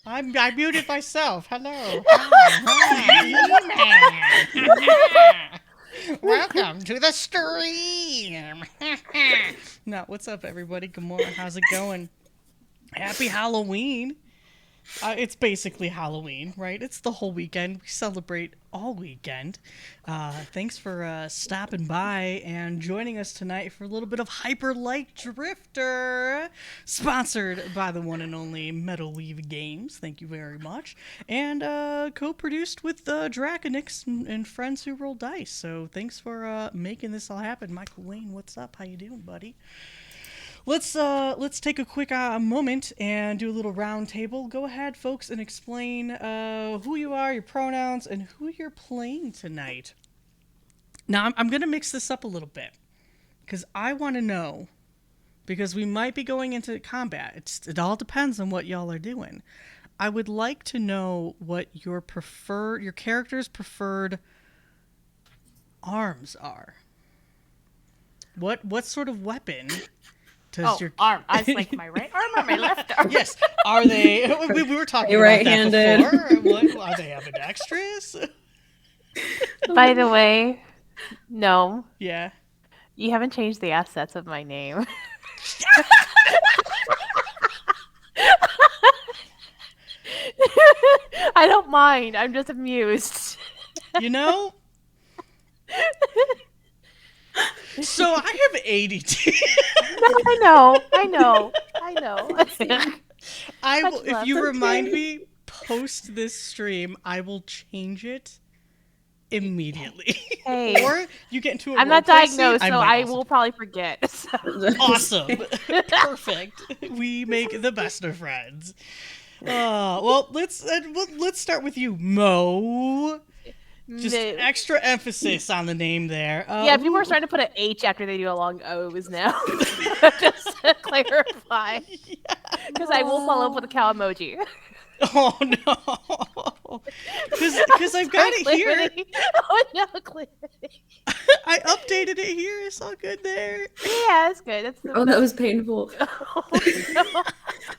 I muted myself. Hello. Hi. Welcome to the stream. No, what's up, everybody? Good morning. How's it going? Happy Halloween. It's basically Halloween, right? It's the whole weekend. We celebrate all weekend. Thanks for stopping by and joining us tonight for a little bit of Hyper Light Drifter, sponsored by the one and only Metal Weave Games. Thank you very much. And co-produced with Draconix and friends who roll dice. So thanks for making this all happen. Michael Wayne, what's up? How you doing, buddy? Let's take a quick moment and do a little round table. Go ahead, folks, and explain who you are, your pronouns, and who you're playing tonight. Now, I'm going to mix this up a little bit because I want to know, because we might be going into combat. It all depends on what y'all are doing. I would like to know what your character's preferred arms are. What sort of weapon? Arm. I was like, my right arm or my left arm? Yes. Are they... We were talking about right-handed. That before. Are they ambidextrous? By the way, no. Yeah. You haven't changed the assets of my name. I don't mind. I'm just amused. You know... So I have ADD. I know. I will, if you remind me, post this stream, I will change it immediately. Hey, or you get into a I'm not diagnosed, so I will probably forget. So. Awesome. Perfect. We make the best of friends. Well, let's start with you, Mo. Just extra emphasis on the name there. Yeah, people are starting to put an H after they do a long O's now. Just to clarify. Because I will follow up with a cow emoji. Oh, no. Because I've got it here. Oh, no, Calamity. I updated it here. It's all good there. Yeah, it's good. Oh, that was painful. Oh, no.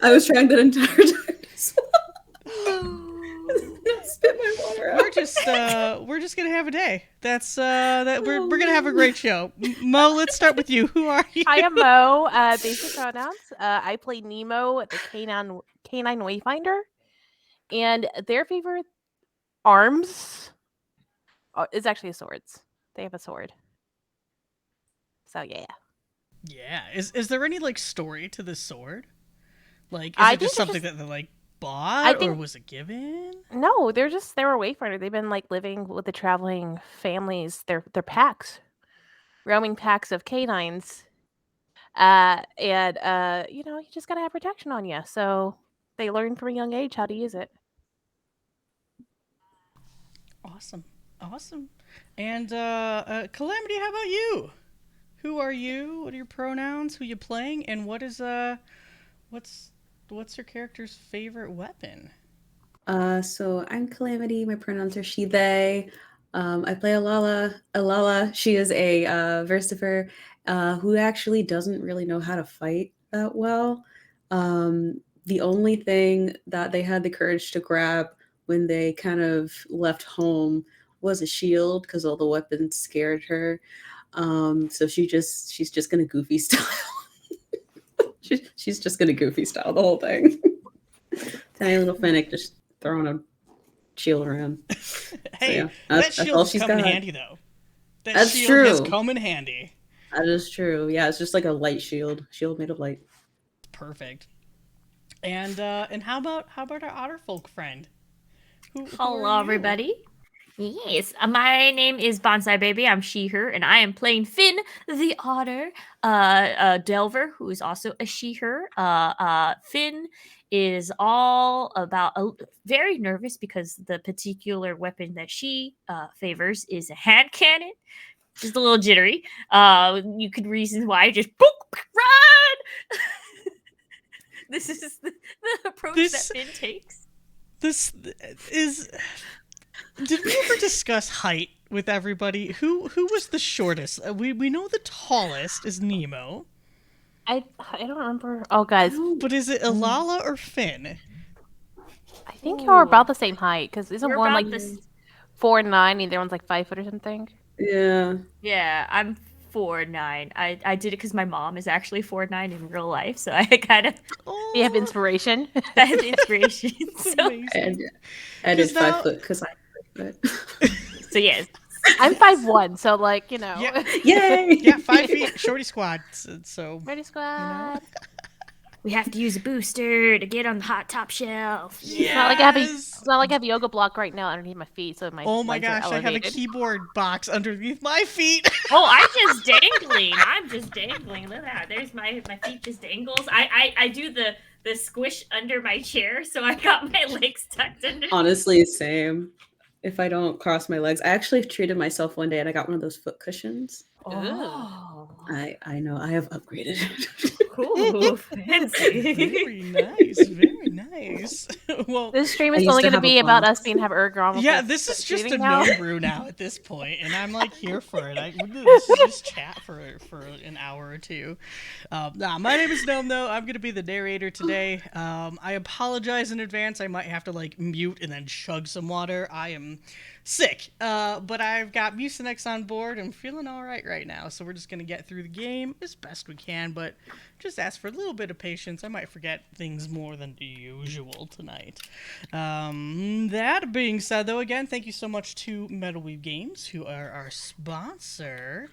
I was trying that entire time as well. Spit my water out. We're just gonna have a day. That's we're gonna have a great show. Mo, let's start with you. Who are you? I am Mo. Basic pronouns. I play Nemo, the canine wayfinder, and their favorite arms is actually swords. They have a sword. So yeah. Yeah. Is there any like story to the sword? Like, is it just something that they like bought, or was it given? No, they were wayfinder. They've been like living with the traveling families. They're packs, roaming packs of canines, and you just gotta have protection on you. So they learn from a young age how to use it. Awesome. And Calamity, how about you? Who are you? What are your pronouns? Who you playing? And what's your character's favorite weapon? So I'm Calamity. My pronouns are she, they. I play Elalla. She is a Versifer who actually doesn't really know how to fight that well. The only thing that they had the courage to grab when they kind of left home was a shield because all the weapons scared her. So she's just gonna goofy style. She's just gonna goofy style the whole thing. Tiny little Fennec just throwing a shield around. Hey, so, yeah, that shield's come in handy, though. That's shield true. has come in handy. That is true. Yeah, it's just like a light shield. Shield made of light. Perfect. And how about our otter folk friend? Who Hello, everybody. Yes, my name is Banzai Baby. I'm she/her, and I am playing Finn the otter, Delver, who is also a she/her. Finn is all about very nervous because the particular weapon that she favors is a hand cannon. Just a little jittery. You could reason why. Just boop, run. This is the approach that Finn takes. This is. Did we ever discuss height with everybody? Who was the shortest? We know the tallest is Nemo. I don't remember. Oh, guys, But is it Elalla or Finn? I think y'all are about Ooh. the same height because isn't We're one about like this. 4'9" and the other one's like 5 foot or something? Yeah. Yeah, I'm 4'9". I did it because my mom is actually 4'9" in real life, so I kind of Oh, You have inspiration. I have the inspiration. that's So amazing. I did 'Cause 5 now- foot because I'm 5 foot. yes. I'm 5'1", so like Yeah. Yay! Yeah, 5 feet, shorty squad. So Ready squad. We have to use a booster to get on the hot top shelf. It's not like I have a, yes. it's not like I have a yoga block right now underneath my feet, so my Oh my legs are gosh, I have a elevated. keyboard box underneath my feet. Oh, I'm just dangling. I'm just dangling. Look at that. There's my feet just dangles. I do the squish under my chair, so I got my legs tucked under. Honestly, same. If I don't cross my legs, I actually treated myself one day and I got one of those foot cushions. Oh, I know I have upgraded. cool, fancy. Very nice, very nice. Well, This stream I is used only to going to have a be about us box. being have ergonomical. yeah, this is just a seating now. gnome brew now at this point, and I'm like here for it. This is just chat for an hour or two. My name is Gnome, though. I'm gonna be the narrator today. I apologize in advance. I might have to like mute and then chug some water. I am sick, but I've got Mucinex on board. I'm feeling all right now, so we're just gonna get through the game as best we can, but just ask for a little bit of patience. I might forget things more than usual tonight. That being said, though, again, thank you so much to Metalweave Games, who are our sponsor.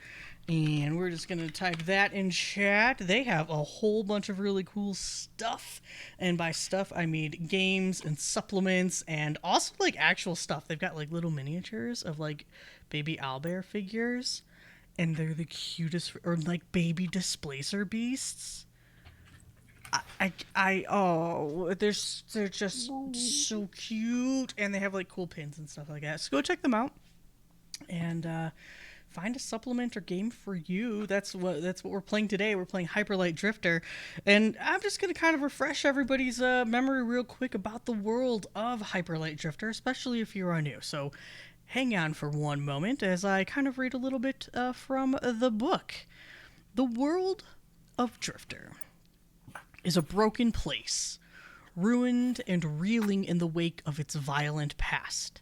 And we're just going to type that in chat. They have a whole bunch of really cool stuff. And by stuff, I mean games and supplements and also like actual stuff. They've got like little miniatures of like baby owlbear figures. And they're the cutest, or like baby displacer beasts. They're just so cute. And they have like cool pins and stuff like that. So go check them out. And, find a supplement or game for you. That's what we're playing today. We're playing Hyperlight Drifter, and I'm just gonna kind of refresh everybody's memory real quick about the world of Hyperlight Drifter, especially if you are new. So, hang on for one moment as I kind of read a little bit from the book. The world of Drifter is a broken place, ruined and reeling in the wake of its violent past.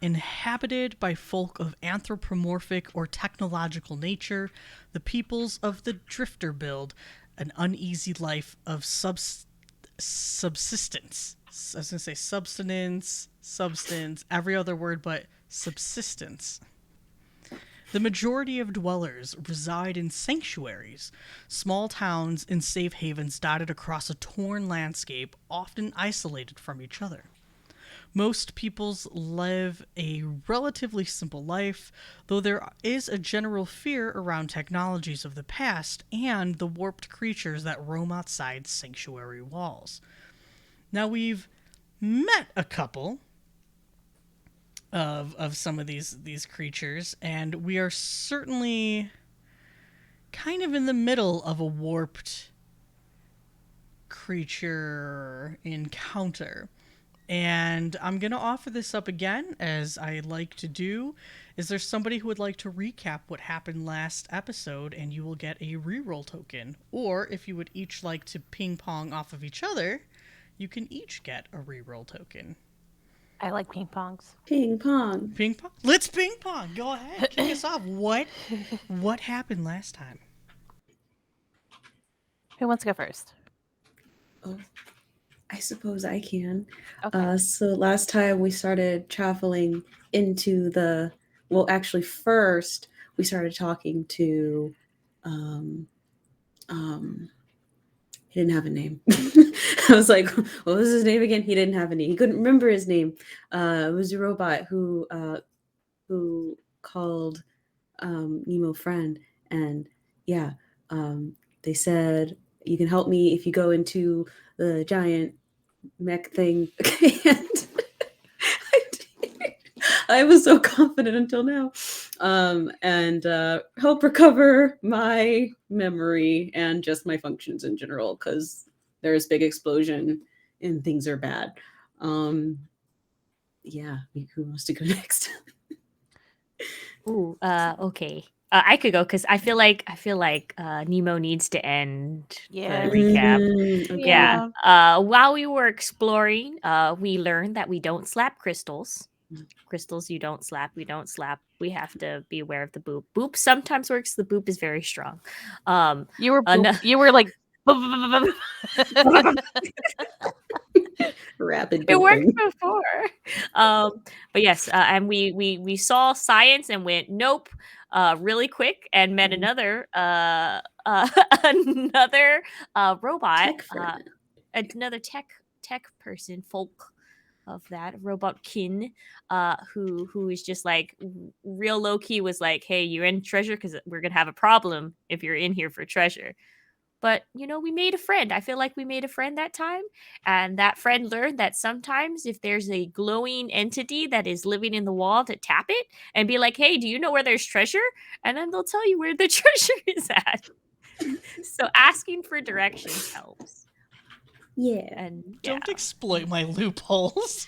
Inhabited by folk of anthropomorphic or technological nature, the peoples of the Drifter build an uneasy life of subsistence. I was going to say substance, every other word but subsistence. The majority of dwellers reside in sanctuaries, small towns and safe havens dotted across a torn landscape, often isolated from each other. Most peoples live a relatively simple life, though there is a general fear around technologies of the past and the warped creatures that roam outside sanctuary walls. Now, we've met a couple of some of these creatures, and we are certainly kind of in the middle of a warped creature encounter. And I'm going to offer this up again, as I like to do. Is there somebody who would like to recap what happened last episode, and you will get a reroll token? Or if you would each like to ping pong off of each other, you can each get a reroll token. I like ping pongs. Ping pong. Ping pong? Let's ping pong. Go ahead. Kick us off. What happened last time? Who wants to go first? Oh, I suppose I can. Okay. So last time we started traveling into the, well, actually first we started talking to, he didn't have a name. I was like, what was his name again? He didn't have a name. He couldn't remember his name. It was a robot who called Nemo friend, and yeah, they said you can help me if you go into the giant mech thing. And I was so confident until now. And help recover my memory and just my functions in general, because there's big explosion and things are bad. Yeah, who wants to go next? Ooh, okay. I could go because I feel like Nemo needs to end Yeah. the recap. Okay. Yeah. While we were exploring, we learned that we don't slap crystals. Crystals, you don't slap. We don't slap. We have to be aware of the boop. Boop sometimes works. The boop is very strong. You were ano- you were like Rapid it worked booping. before. But yes, and we saw science and went nope, really quick, and met Mhm. another another robot, Tech friend. another tech person, folk of that robot kin, who is just like real low key was like, hey, you're in treasure because we're gonna have a problem if you're in here for treasure. But we made a friend. I feel like we made a friend that time, and that friend learned that sometimes if there's a glowing entity that is living in the wall, to tap it and be like, hey, do you know where there's treasure? And then they'll tell you where the treasure is at. So asking for directions helps. Yeah. And Don't exploit my loopholes.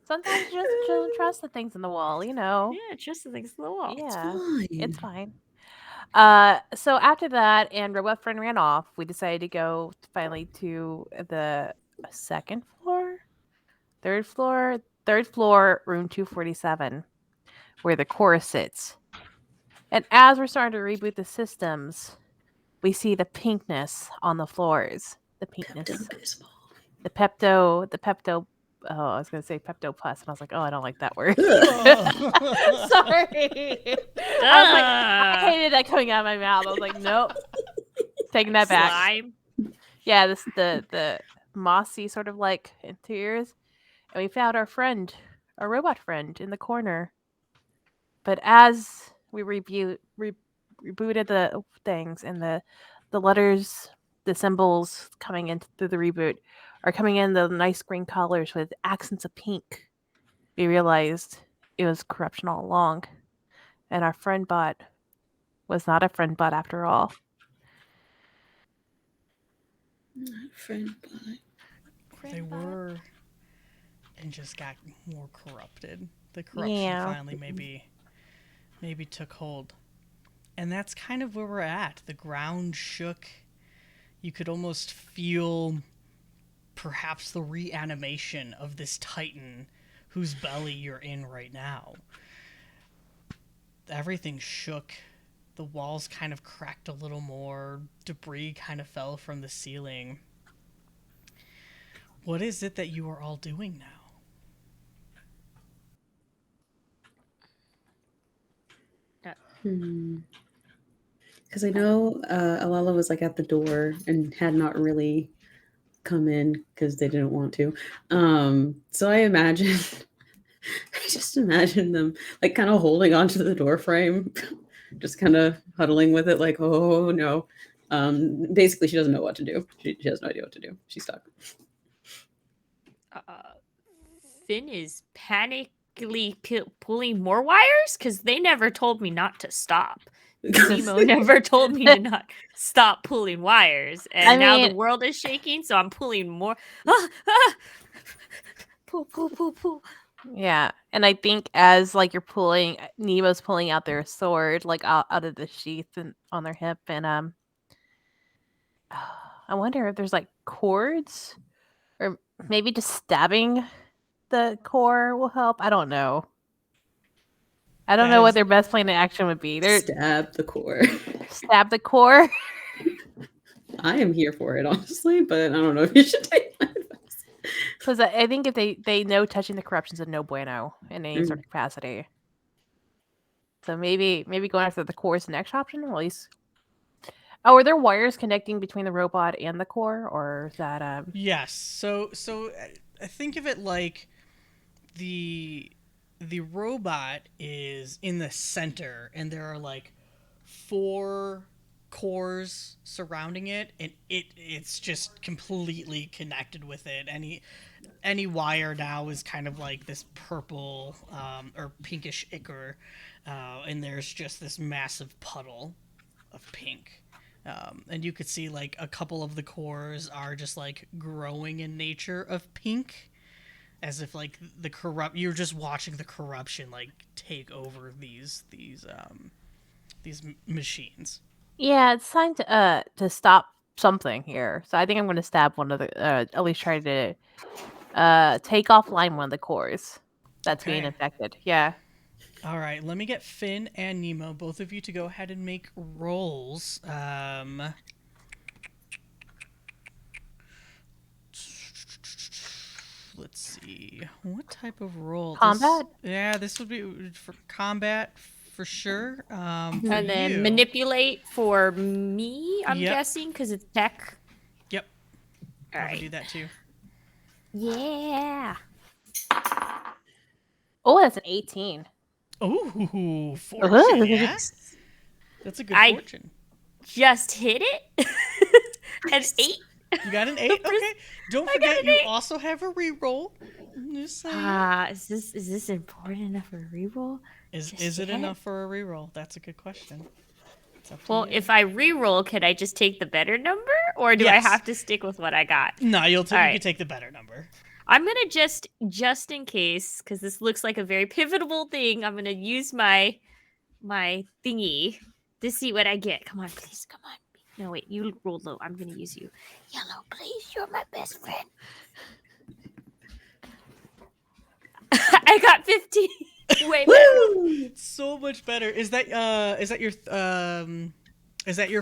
sometimes you just don't trust the things in the wall, yeah, just the things in the wall. Yeah, Fine. it's fine. So after that, and Robot Friend ran off, we decided to go finally to the second floor, third floor, room 247, where the core sits. And as we're starting to reboot the systems, we see the pinkness on the floors. The pinkness. Pepto-Bismol. The Pepto. Oh, I was gonna say Pepto Plus, and I was like, oh, I don't like that word. Oh. Sorry. I was like, I hated that coming out of my mouth. I was like, nope, taking that back. Slime. Yeah, the mossy sort of like interiors, and we found our robot friend, in the corner. But as we rebooted the things, and the letters, the symbols coming in through the reboot are coming in the nice green colors with accents of pink, we realized it was corruption all along, and our friend bot was not a friend bot after all. Not friend bot. They were, and just got more corrupted. The corruption Yeah. finally maybe took hold. And that's kind of where we're at. The ground shook. You could almost feel perhaps the reanimation of this titan whose belly you're in right now. Everything shook. The walls kind of cracked a little more. Debris kind of fell from the ceiling. What is it that you are all doing now? Because I know Elalla was like at the door and had not really come in because they didn't want to. So I just imagine them like kind of holding onto the door frame, just kind of huddling with it, like, oh no. Basically, she doesn't know what to do. She has no idea what to do. She's stuck. Finn is panically pulling more wires because they never told me not to stop. Nemo never told me to not stop pulling wires, and now the world is shaking, so I'm pulling more. Pull. Yeah, and I think as like you're pulling, Nemo's pulling out their sword like out of the sheath and on their hip, and I wonder if there's like cords, or maybe just stabbing the core will help. I don't know. I don't know what their best plan of action would be. They're Stab the core. stab the core. I am here for it, honestly, but I don't know if you should take my advice. Because I think if they know touching the corruption's a no bueno in any sort of capacity. So maybe going after the core is the next option, or at least. Oh, are there wires connecting between the robot and the core, or is that Yes. So I think of it like the robot is in the center, and there are like 4 cores surrounding it, and it's just completely connected with it. Any wire now is kind of like this purple or pinkish ichor, and there's just this massive puddle of pink. And you could see like a couple of the cores are just like growing in nature of pink. as if like you're just watching the corruption like take over these machines. Yeah, it's time to stop something here. So I think I'm going to stab one of the at least try to take offline one of the cores that's being Okay. infected. Yeah. All right, let me get Finn and Nemo, both of you, to go ahead and make rolls. Let's see. What type of roll? Combat? This would be for combat for sure. For And then you. manipulate for me, I'm Yep. guessing, because it's tech. Yep. All I would do right. that too. Yeah. Oh, that's an 18. Ooh, fortune, yes. That's a good I- fortune. Just hit it. An 8. You got an 8? Okay. Don't forget, you also have a reroll. Just saying. Is this important enough for a reroll? Is it enough for a reroll? That's a good question. It's up to Well, you. if I reroll, can I just take the better number, or do I Yes. have to stick with what I got? No, you All can right. take the better number. I'm gonna just in case, because this looks like a very pivotal thing. I'm gonna use my thingy to see what I get. Come on, please, come on. No, wait, you rolled low. I'm gonna use you. Yellow, please. You're my best friend. I got 15. Way better. Woo! So much better. Is that your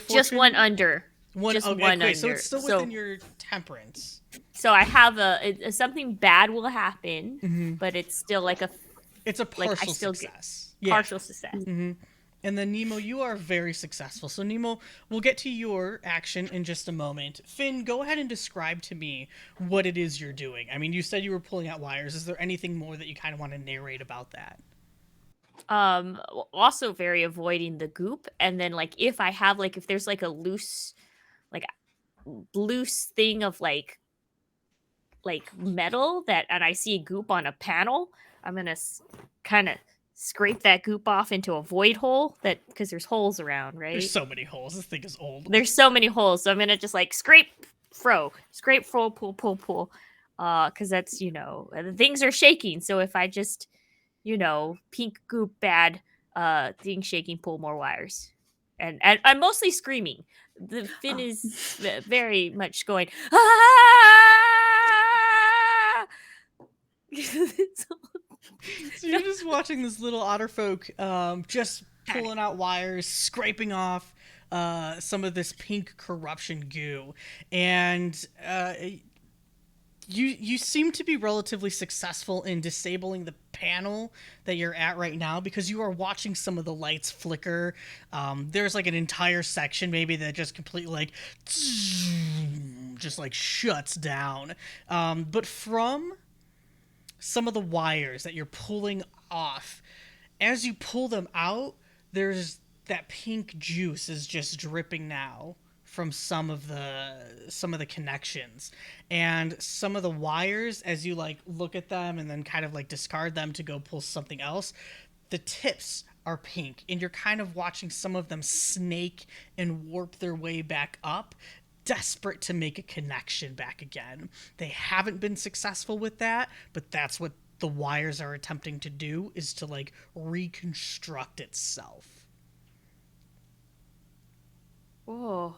fortune? Just one under. Just one okay, so under. it's still within your temperance. So I have something bad will happen, Mm-hmm. but it's still like a It's a partial still get success. partial success. Mm-hmm. And then Nemo, you are very successful. So Nemo, we'll get to your action in just a moment. Finn, go ahead and describe to me what it is you're doing. I mean, you said you were pulling out wires. Is there anything more that you kind of want to narrate about that? Also very avoiding the goop, and then like if I have like if there's like a loose thing of like metal and I see goop on a panel, I'm gonna kind of scrape that goop off into a void hole because there's holes around, right? There's so many holes. This thing is old. There's so many holes, so I'm gonna just like scrape, pull, because that's the things are shaking. So if I just pink goop bad, things shaking, pull more wires, and I'm mostly screaming. The Finn is very much going ah! So you're just watching this little otter folk just pulling out wires, scraping off some of this pink corruption goo, and you seem to be relatively successful in disabling the panel that you're at right now because you are watching some of the lights flicker. There's like an entire section maybe that just completely like just like shuts down. But from some of the wires that you're pulling off, as you pull them out, there's that pink juice is just dripping now from some of the connections, and some of the wires, as you like look at them and then kind of like discard them to go pull something else, the tips are pink, and you're kind of watching some of them snake and warp their way back up, desperate to make a connection back again. They haven't been successful with that, but that's what the wires are attempting to do, is to like reconstruct itself. Oh.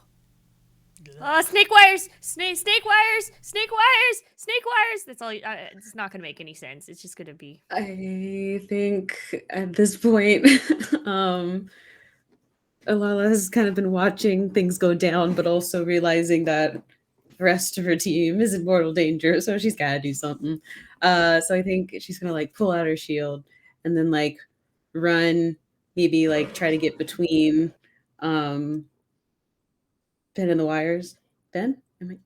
Snake wires! Snake wires! Snake wires! Snake wires! That's all. It's not going to make any sense. It's just going to be. I think at this point, Elalla has kind of been watching things go down, but also realizing that the rest of her team is in mortal danger, so she's got to do something. So I think she's going to like pull out her shield and then like run, maybe like try to get between Ben and the wires. Ben? Am I?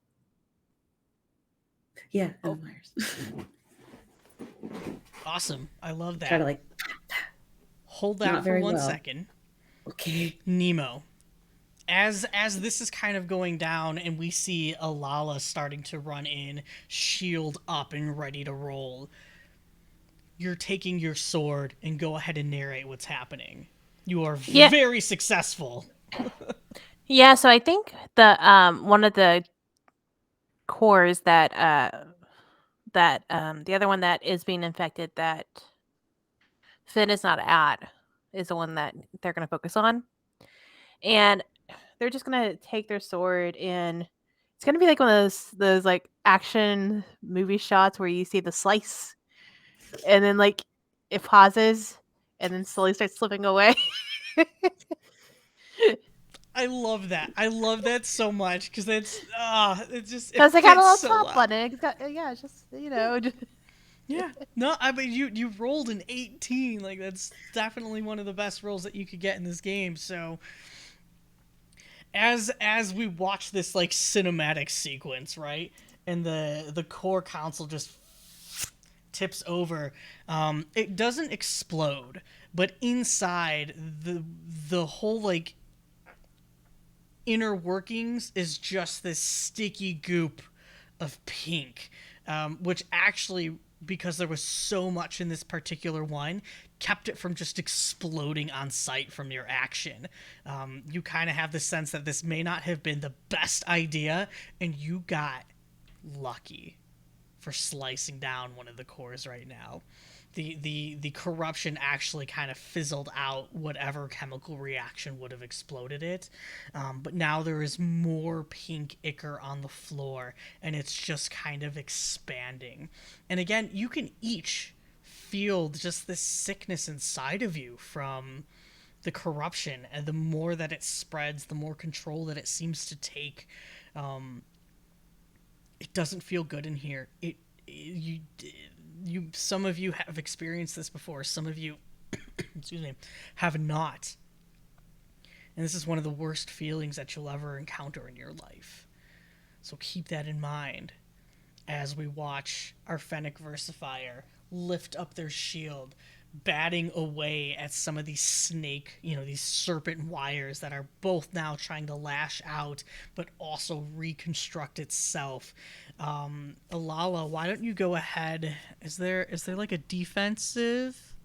Yeah, and the wires. Awesome. I love that. Try to like hold that not for very 1 well. second. Okay. Nemo, as this is kind of going down and we see Elalla starting to run in, shield up and ready to roll, you're taking your sword and go ahead and narrate what's happening. You are very successful. Yeah, so I think the one of the cores that that the other one that is being infected that Finn is not at is the one that they're going to focus on. And they're just going to take their sword, and it's going to be like one of those like action movie shots where you see the slice and then like it pauses and then slowly starts slipping away. I love that. I love that so much because it's just Because it they got a fits little so top well. on it. It's got, yeah, it's just, you know. Yeah. No, I mean you rolled an 18. Like that's definitely one of the best rolls that you could get in this game. So as we watch this like cinematic sequence, right? And the core console just tips over, it doesn't explode, but inside the whole like inner workings is just this sticky goop of pink, which actually, because there was so much in this particular one, kept it from just exploding on sight from your action. You kind of have the sense that this may not have been the best idea, and you got lucky for slicing down one of the cores right now. The corruption actually kind of fizzled out whatever chemical reaction would have exploded it. But now there is more pink ichor on the floor, and it's just kind of expanding. And again, you can each feel just this sickness inside of you from the corruption, and the more that it spreads, the more control that it seems to take. It doesn't feel good in here. You some of you have experienced this before, some of you excuse me, have not, and this is one of the worst feelings that you'll ever encounter in your life. So keep that in mind as we watch our Fennec Versifier lift up their shield, batting away at some of these snake, these serpent wires that are both now trying to lash out, but also reconstruct itself. Elalla, why don't you go ahead? Is there like a defensive?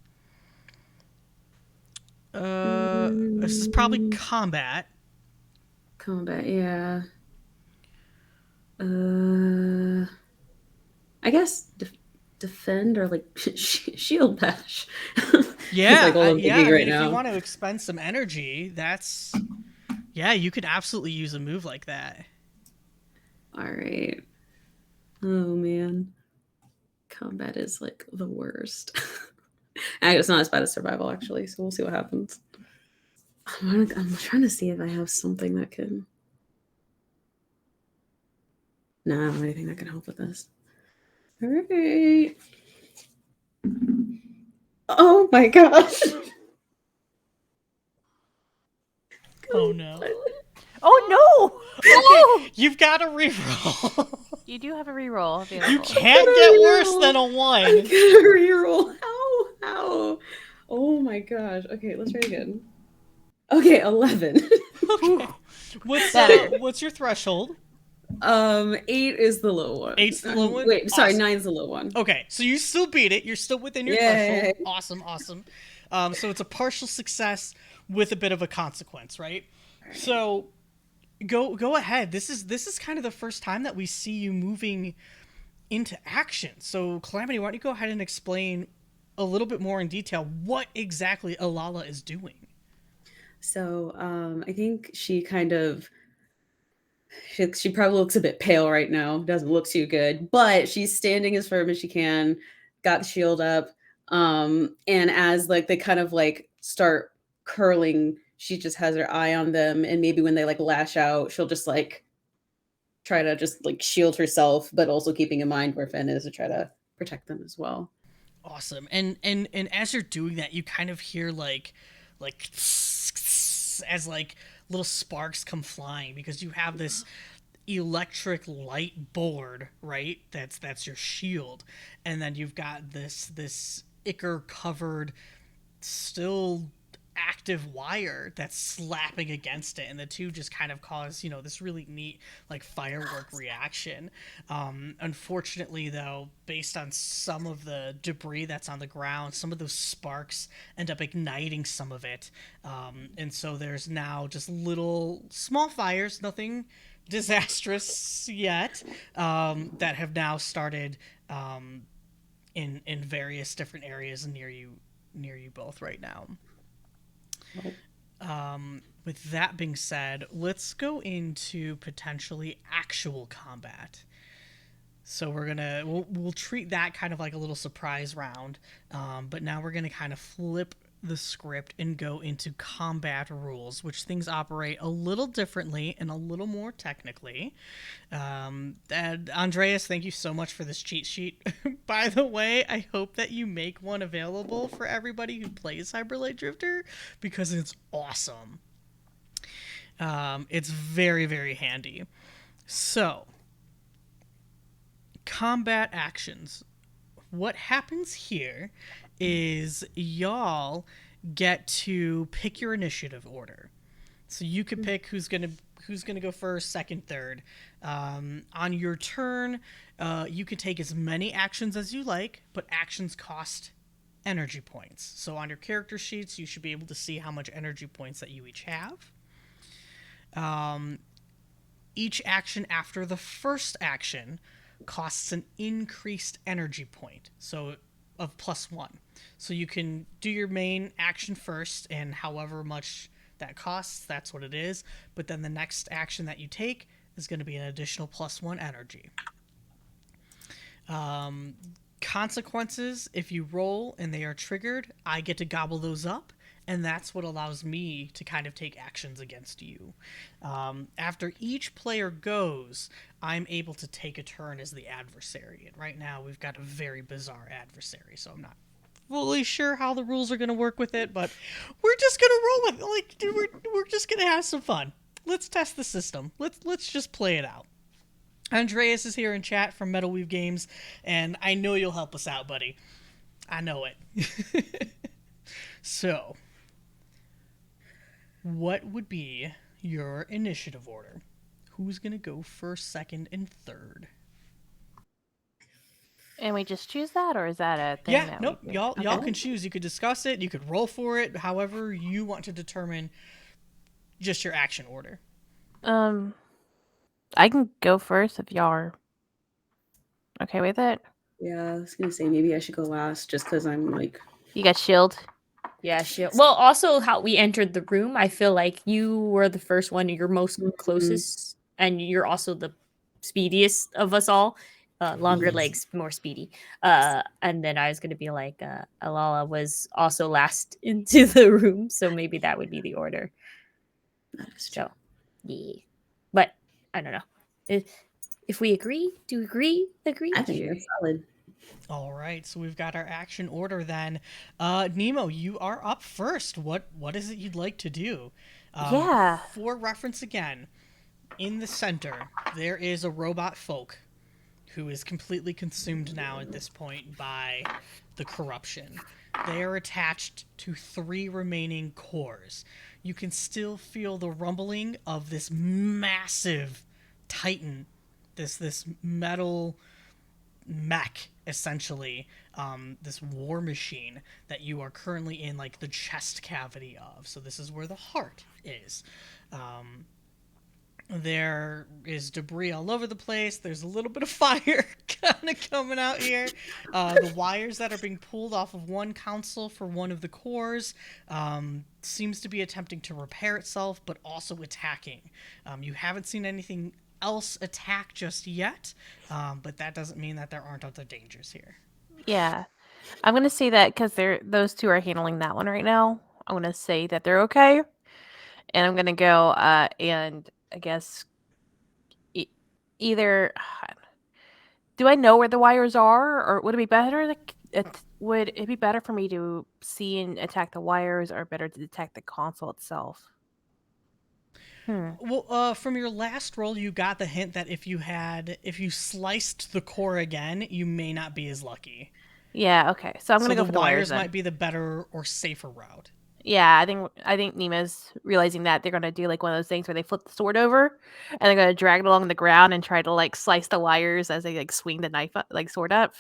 This is probably combat. Combat, yeah. I guess defend or like shield bash. Yeah, like all I'm thinking right if now. you want to expend some energy, you could absolutely use a move like that. All right. Oh man, combat is like the worst. It's not as bad as survival actually, so we'll see what happens. I'm trying to see if I have something that can. No, I don't have anything that can help with this. All right. Oh my gosh. Oh no. Oh no! Okay, you've got to reroll. You do have a reroll available. You can't get worse than a 1. I get a reroll. Ow. Oh my gosh. Okay, let's try again. Okay, 11. Okay. Better. What's your threshold? 8 is the low one. 8's the low one? Wait, sorry, Awesome. 9's the low one. Okay, so you still beat it. You're still within your Yay. threshold. Awesome. So it's a partial success with a bit of a consequence, right? So go ahead. This is kind of the first time that we see you moving into action. So Calamity, why don't you go ahead and explain a little bit more in detail what exactly Elalla is doing? So I think she kind of she probably looks a bit pale right now. Doesn't look too good, but she's standing as firm as she can. Got the shield up, and as like they kind of like start curling, she just has her eye on them, and maybe when they like lash out, she'll just like try to just like shield herself, but also keeping in mind where Finn is to try to protect them as well. Awesome. And as you're doing that, you kind of hear like as like little sparks come flying, because you have this electric light board, right? That's your shield. And then you've got this ichor covered, still active wire that's slapping against it, and the two just kind of cause, you know, this really neat like firework reaction. Unfortunately, though, based on some of the debris that's on the ground, some of those sparks end up igniting some of it, and so there's now just little small fires, nothing disastrous yet, that have now started in various different areas near you both right now. With that being said, let's go into potentially actual combat. So we'll treat that kind of like a little surprise round, but now we're gonna kind of flip the script and go into combat rules, which things operate a little differently and a little more technically. And Andreas, thank you so much for this cheat sheet. By the way, I hope that you make one available for everybody who plays Cyberlight Drifter, because it's awesome. It's very, very handy. So, combat actions. What happens here is y'all get to pick your initiative order. So you could pick who's gonna go first, second, third. On your turn, you can take as many actions as you like, but actions cost energy points. So on your character sheets, you should be able to see how much energy points that you each have. Each action after the first action costs an increased energy point, so of +1. So you can do your main action first, and however much that costs, that's what it is. But then the next action that you take is going to be an additional +1 energy. Consequences, if you roll and they are triggered, I get to gobble those up, and that's what allows me to kind of take actions against you. After each player goes, I'm able to take a turn as the adversary. And right now we've got a very bizarre adversary, so I'm not fully sure how the rules are going to work with it, but we're just going to roll with it. Like, dude, we're just going to have some fun. Let's test the system. Let's just play it out. Andreas is here in chat from Metal Weave Games, and I know you'll help us out, buddy. I know it. So, what would be your initiative order? Who's going to go first, second, and third? And we just choose that, or is that a thing? Yeah, that nope. we do? Y'all Okay. can choose. You could discuss it. You could roll for it. However you want to determine just your action order. I can go first if y'all are okay with it. Yeah, I was gonna say maybe I should go last just because I'm like. You got shield. Yeah, sure. Well, also how we entered the room, I feel like you were the first one, you're most closest, and you're also the speediest of us all. Longer Yes. legs, more speedy. And then I was gonna be like, Elalla was also last into the room, so maybe that would be the order. That is true. So, yeah. But I don't know. If we agree, do we agree? Agree? I think that's solid. All right, so we've got our action order then. Nemo, you are up first. What is it you'd like to do? Yeah. For reference again, in the center, there is a robot folk who is completely consumed now at this point by the corruption. They are attached to 3 remaining cores. You can still feel the rumbling of this massive titan, this metal mech, essentially, this war machine that you are currently in, like, the chest cavity of. So this is where the heart is. There is debris all over the place. There's a little bit of fire kind of coming out here. The wires that are being pulled off of one console for one of the cores seems to be attempting to repair itself, but also attacking. You haven't seen anything else attack just yet, but that doesn't mean that there aren't other dangers here. Yeah. I'm gonna say that because those two are handling that one right now. I'm gonna say that they're okay, and I'm gonna go and I guess either. Do I know where the wires are, or would it be better? Would it be better for me to see and attack the wires, or better to detect the console itself? Well, from your last roll, you got the hint that if you sliced the core again, you may not be as lucky. Yeah. Okay. So I'm So gonna go the for the wires wires then. might be the better or safer route. Yeah, I think Nemo's realizing that they're gonna do like one of those things where they flip the sword over and they're gonna drag it along the ground and try to like slice the wires as they like swing the knife up, like sword up.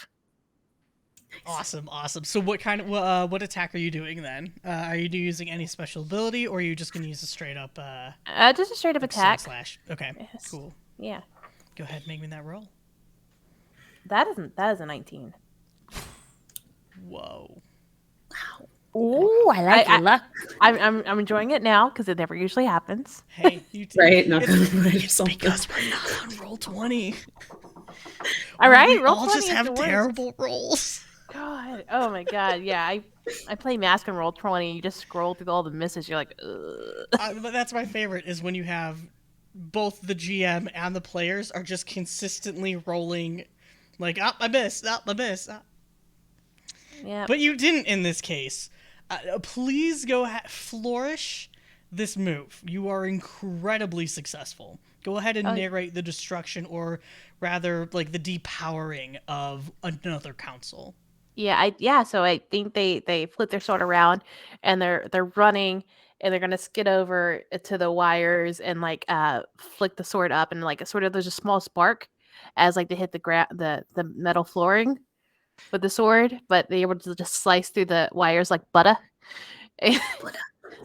Awesome. So what kind of what attack are you doing then? Are you using any special ability, or are you just gonna use a straight up Just a straight up like attack. sword slash? Okay, Yes. cool. Yeah. Go ahead, make me that roll. That is a 19. Whoa. Ooh, I like your luck. I'm enjoying it now because it never usually happens. Hey, you Right? Not gonna put It's yourself because we're not on roll 20. All right, we roll all 20 just is have the worst. terrible rolls. God, oh my God, yeah. I play Mask and roll 20. You just scroll through all the misses. You're like, ugh. But that's my favorite is when you have both the GM and the players are just consistently rolling, like I miss. Yeah. But you didn't in this case. Please go flourish this move. You are incredibly successful. Go ahead and narrate the destruction, or rather, like the depowering of another council. Yeah. So I think they flip their sword around and they're running and they're gonna skid over to the wires and like flick the sword up and like sort of there's a small spark as like they hit the metal flooring with the sword, but they're able to just slice through the wires like butter.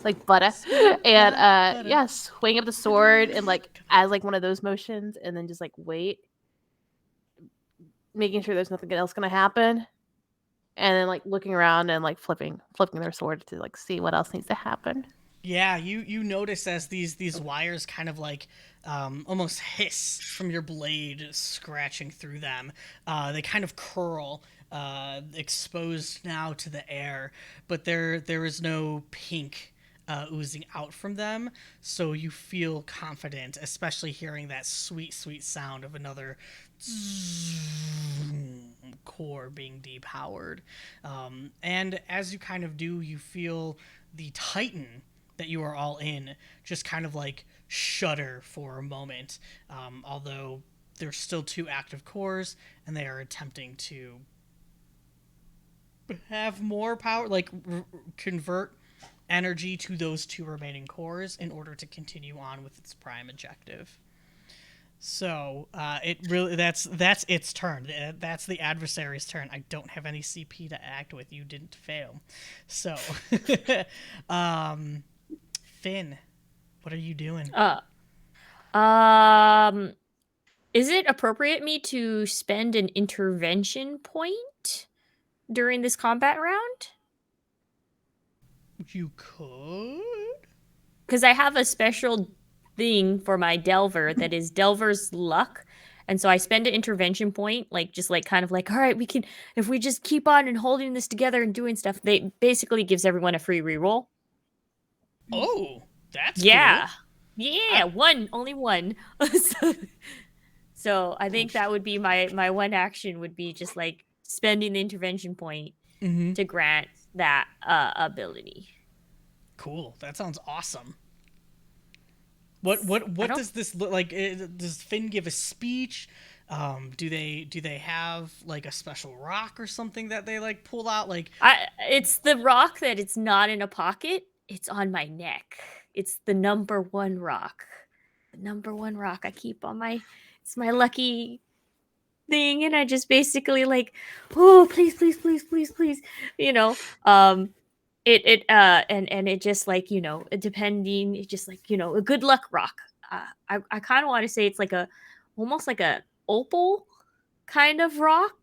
Like butter. And butter. yeah, swing up the sword and like as like one of those motions and then just like wait. Making sure there's nothing else gonna happen. And then like looking around and like flipping their sword to like see what else needs to happen. Yeah, you notice as these wires kind of like almost hiss from your blade scratching through them. They kind of curl, exposed now to the air, but there is no pink oozing out from them, so you feel confident, especially hearing that sweet sound of another core being depowered. And as you kind of do, you feel the Titan that you are all in just kind of like shudder for a moment, although there's still 2 active cores and they are attempting to have more power, like convert energy to those 2 remaining cores in order to continue on with its prime objective. So it really that's its turn. That's the adversary's turn. I don't have any CP to act with. You didn't fail. So Finn, what are you doing? Is it appropriate me to spend an intervention point during this combat round? You could. Because I have a special thing for my Delver that is Delver's luck. And so I spend an intervention point, like just like kind of like, all right, we can, if we just keep on and holding this together and doing stuff, they basically gives everyone a free reroll. Oh, that's yeah. cool. Yeah, only one. So I think that would be my one action would be just like spending the intervention point to grant that ability. Cool. That sounds awesome. What does this look like? Does Finn give a speech? Do they have like a special rock or something that they like pull out? Like it's the rock that it's not in a pocket. It's on my neck. It's the number 1 rock. The number 1 rock I keep on my. It's my lucky thing, and I just basically like, oh please, you know. It and it just like, you know, depending, it just like, you know, a good luck rock. I kind of want to say it's like almost like a opal kind of rock,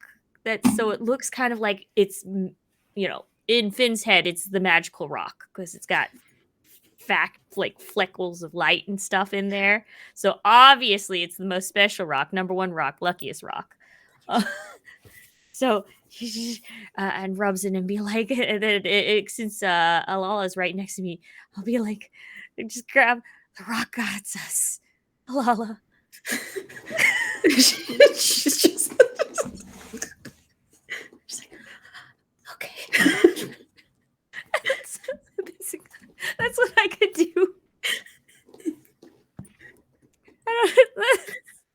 that so it looks kind of like it's, you know, in Finn's head it's the magical rock because it's got like fleckles of light and stuff in there. So obviously it's the most special rock, number 1 rock, luckiest rock. So and rubs it and be like, since Elalla is right next to me, I'll be like, just grab the rock guides us, Elalla. She's just like, okay. That's what I could do.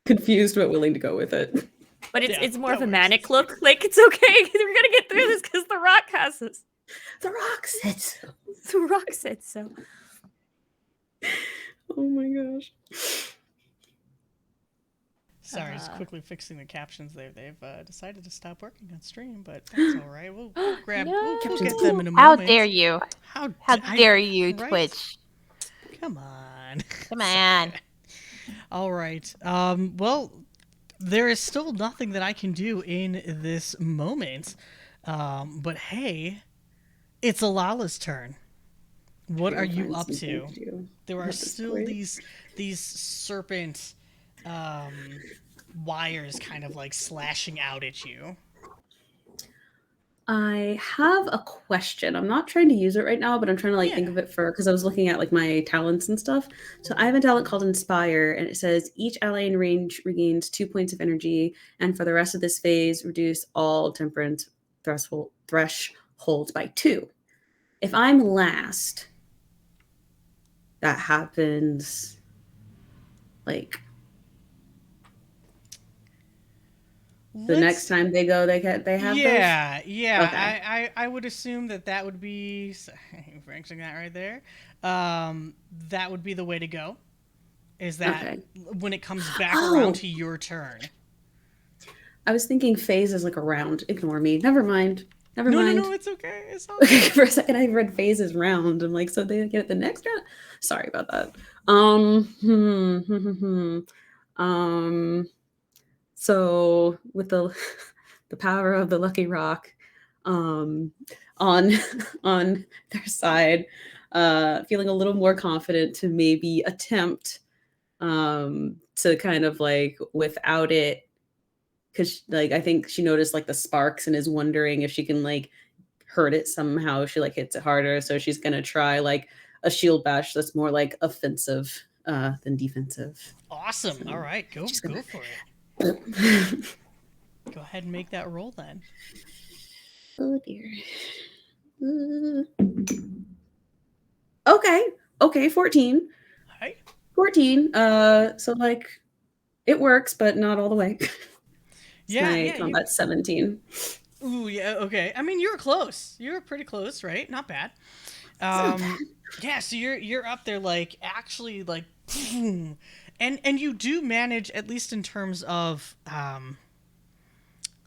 Confused but willing to go with it. But it's more of a manic look. Like, it's okay. We're going to get through this because the rock has us. The rock sits. So Rock said so. Oh my gosh. Sorry, just quickly fixing the captions there. They've decided to stop working on stream, but that's all right. We'll grab. No. We'll get them in a How moment. dare you? How dare you, right? Twitch? Come on. Come on. All right. Well, there is still nothing that I can do in this moment. But hey, it's Elala's turn. What are you up to? There are still these serpent wires kind of like slashing out at you. I have a question. I'm not trying to use it right now, but I'm trying to like think of it for because I was looking at like my talents and stuff. So I have a talent called Inspire, and it says each ally in range regains 2 points of energy, and for the rest of this phase, reduce all temperance thresholds by 2. If I'm last, that happens like the next time they go, they have those? Yeah. Okay. I would assume that would be fixing that right there. That would be the way to go. Is that when it comes back around to your turn? I was thinking phase is like a round. Ignore me. Never mind. Never mind. No, it's okay. It's all okay. For a second, I read phase is round. I'm like, so they get it the next round? Sorry about that. So with the power of the lucky rock, on their side, feeling a little more confident to maybe attempt to kind of like without it, because like I think she noticed like the sparks and is wondering if she can like hurt it somehow. She like hits it harder, so she's gonna try like a shield bash that's more like offensive than defensive. Awesome. So all right, go for it. Go ahead and make that roll then. Oh dear. Okay, 14. Hi. 14. So like it works, but not all the way. My combat 17. Ooh, yeah, okay. I mean, you were close. You were pretty close, right? Not bad. Yeah, so you're up there like actually like and you do manage, at least in terms of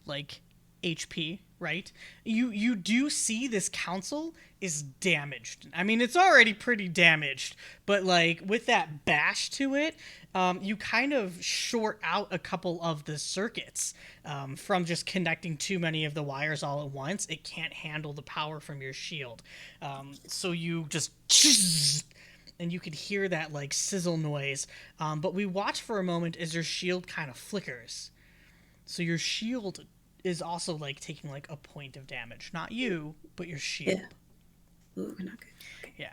like HP, right? You do see this council is damaged. I mean, it's already pretty damaged, but like with that bash to it, you kind of short out a couple of the circuits from just connecting too many of the wires all at once. It can't handle the power from your shield. So you just and you could hear that like sizzle noise. But we watch for a moment as your shield kind of flickers. So your shield is also like taking like a point of damage. Not you, but your shield. Yeah. Ooh, we're not good. Okay.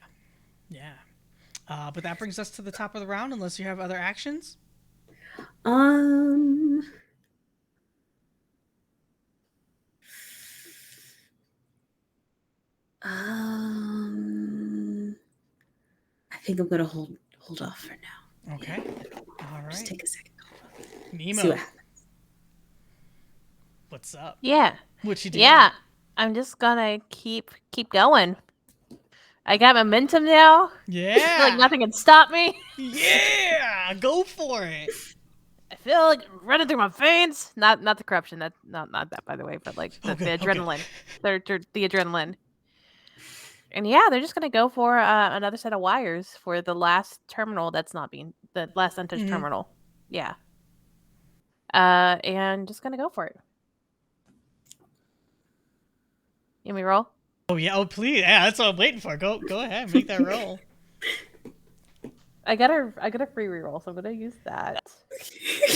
Yeah. But that brings us to the top of the round, unless you have other actions. I think I'm gonna hold off for now. Okay. All right. Just take a second. Nemo. See what happens. What's up? Yeah. What you doing? Yeah. I'm just gonna keep going. I got momentum now. Yeah. I feel like nothing can stop me. Yeah. Go for it. I feel like running through my veins. Not the corruption. That not that, by the way, but like the adrenaline. The adrenaline. And yeah, they're just gonna go for another set of wires for the last terminal that's not being the last untouched terminal. Yeah. And just gonna go for it. You want me to roll? Oh yeah. Oh please. Yeah, that's what I'm waiting for. Go ahead. Make that roll. I got a free reroll, so I'm gonna use that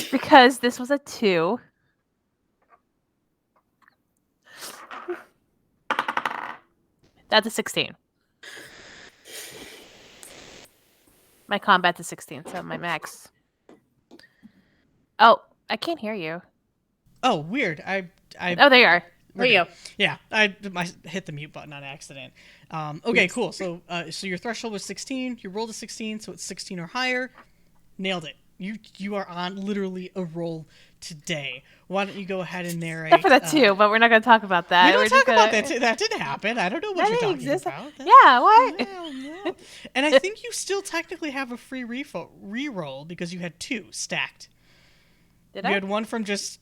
because this was a 2. That's a 16. My combat's a 16, so my max. Oh, I can't hear you. Oh, weird. I Oh, there you are. There you go. Yeah, I hit the mute button on accident. Okay, cool. So your threshold was 16. You rolled a 16, so it's 16 or higher. Nailed it. You are on literally a roll today. Why don't you go ahead and narrate? Except for that too, but we're not going to talk about that. We don't We're talk just about gonna... that too. That didn't happen. I don't know what That you're didn't talking exist. about. Yeah, what? No. And I think you still technically have a free reroll because you had 2 stacked. Did You I? had one from just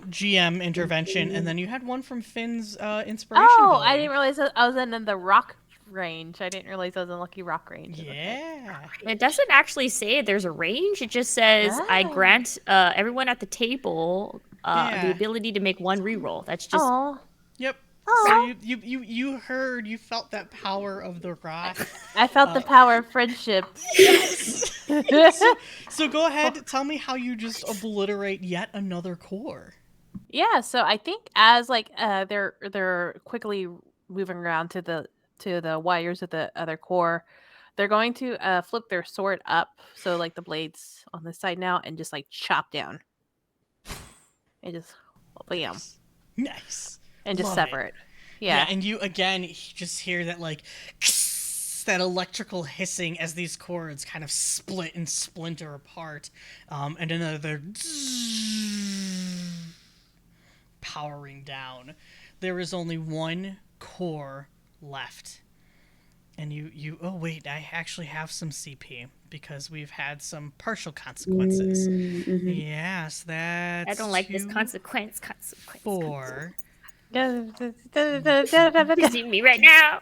GM intervention, and then you had one from Finn's inspiration. Oh, ability. I didn't realize that I was in the rock range. I didn't realize I was in Lucky Rock range. Yeah. It doesn't actually say there's a range. It just says I Oh. grant everyone at the table Yeah. the ability to make 1 reroll. That's just Oh, Yep. Aw. So you felt that power of the rock. I felt the power of friendship. So go ahead, tell me how you just obliterate yet another core. Yeah, so I think as like they're quickly moving around to the wires of the other core, they're going to flip their sword up, so like the blades on this side now, and just like chop down, and just bam, Nice. and just Love sever it. it. Yeah. And you again just hear that like that electrical hissing as these cords kind of split and splinter apart, and another powering down. There is only 1 core left. And you oh wait, I actually have some CP because we've had some partial consequences. Mm-hmm. Yes, that's I don't like this 2, consequence. 4. See me right now.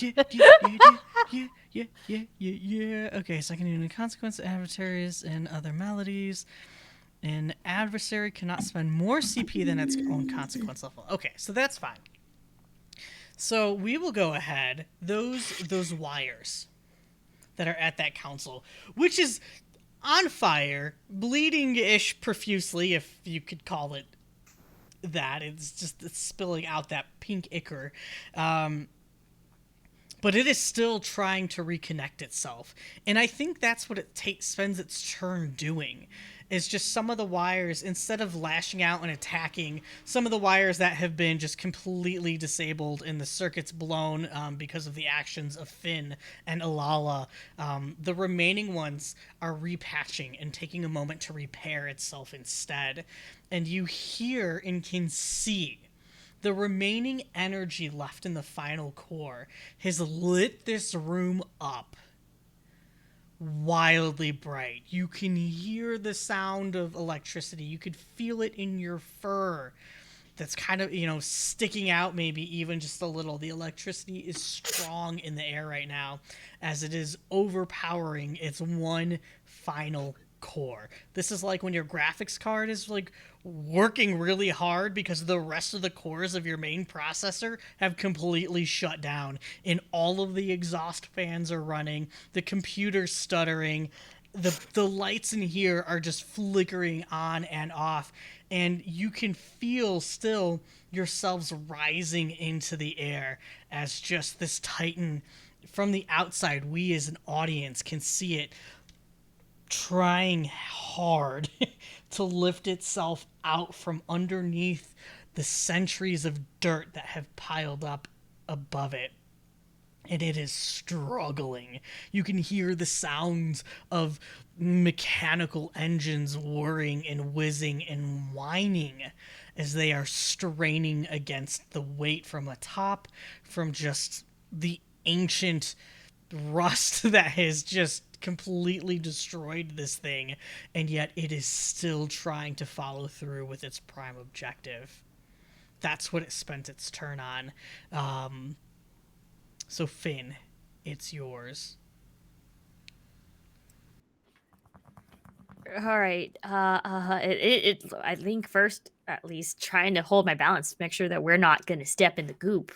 Yeah. Okay, so I can do the consequence, adversaries, and other maladies. An adversary cannot spend more CP than its own consequence level. Okay, so that's fine. So we will go ahead. Those wires that are at that council, which is on fire, bleeding-ish profusely, if you could call it that. It's spilling out that pink ichor. But it is still trying to reconnect itself. And I think that's what it spends its turn doing. Is just some of the wires, instead of lashing out and attacking, some of the wires that have been just completely disabled and the circuits blown because of the actions of Finn and Elalla, the remaining ones are repatching and taking a moment to repair itself instead. And you hear and can see the remaining energy left in the final core has lit this room up wildly bright. You can hear the sound of electricity. You could feel it in your fur. That's kind of, sticking out maybe even just a little. The electricity is strong in the air right now as it is overpowering its 1 final core. This is like when your graphics card is like working really hard because the rest of the cores of your main processor have completely shut down and all of the exhaust fans are running, the computer's stuttering, the lights in here are just flickering on and off, and you can feel still yourselves rising into the air as just this titan from the outside, we as an audience can see it trying hard to lift itself out from underneath the centuries of dirt that have piled up above it. And it is struggling. You can hear the sounds of mechanical engines whirring and whizzing and whining as they are straining against the weight from atop, from just the ancient rust that has just completely destroyed this thing, and yet it is still trying to follow through with its prime objective. That's what it spent its turn on. So Finn, it's yours. All right. I think first, at least, trying to hold my balance to make sure that we're not going to step in the goop.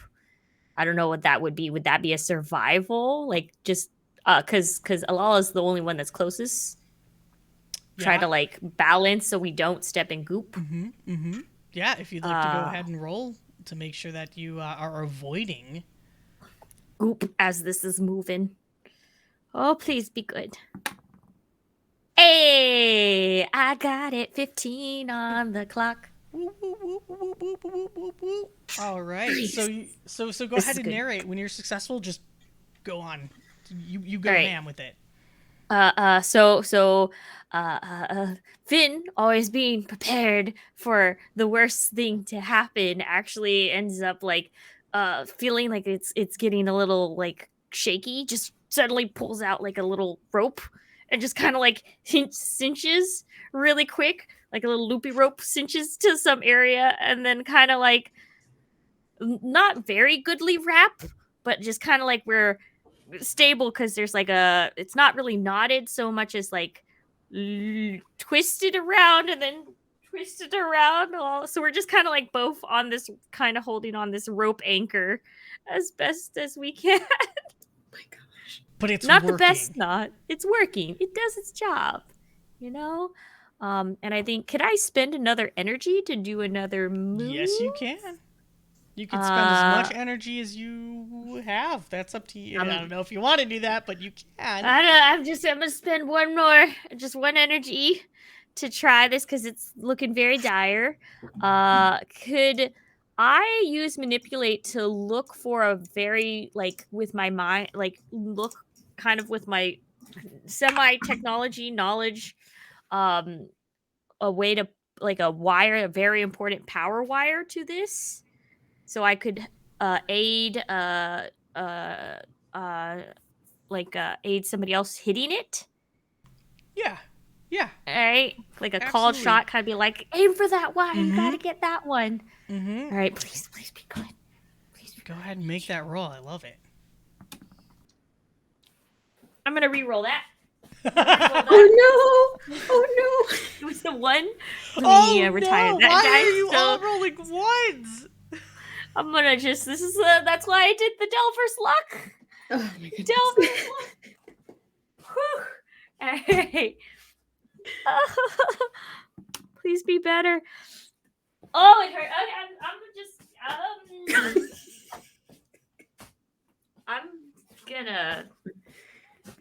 I don't know what that would be. Would that be a survival? Like, just because Elalla is the only one that's closest. Try to like balance so we don't step in goop. Yeah, if you'd like to go ahead and roll to make sure that you are avoiding goop as this is moving. Oh, please be good. Hey, I got it. 15 on the clock. All right. So go ahead and narrate. When you're successful, just go on. You go ham with it. Finn, always being prepared for the worst thing to happen, actually ends up like feeling like it's getting a little like shaky. Just suddenly pulls out like a little rope and just kind of like cinches really quick, like a little loopy rope cinches to some area, and then kind of like not very goodly wrap, but just kind of like we're stable because there's like it's not really knotted so much as like twisted around and then twisted around. So we're just kind of like both on this kind of holding on this rope anchor as best as we can. My gosh. But it's not working. the best knot. It's working. It does its job, you know? And I think, could I spend another energy to do another move? Yes, you can. You can spend as much energy as you have. That's up to you. I don't know if you want to do that, but you can. I'm gonna spend just one energy to try this because it's looking very dire. Could I use manipulate to look for a very like with my mind, like look kind of with my semi-technology knowledge, a way to like a wire, a very important power wire to this, so I could aid aid somebody else hitting it. Yeah. Yeah. All right, like a Absolutely. called shot, kind of be like, aim for that wire. You gotta get that one. Mm-hmm. All right, please be good. Go ahead and make that roll. I love it. I'm gonna re-roll that. Oh no! Oh no! It was the one. Retire no! that Why guy. are you So all rolling ones? I'm gonna just. This is that's why I did the Delver's luck. Oh my goodness. Delver's luck. Whew. All right. Please be better. Oh, it hurt. I'm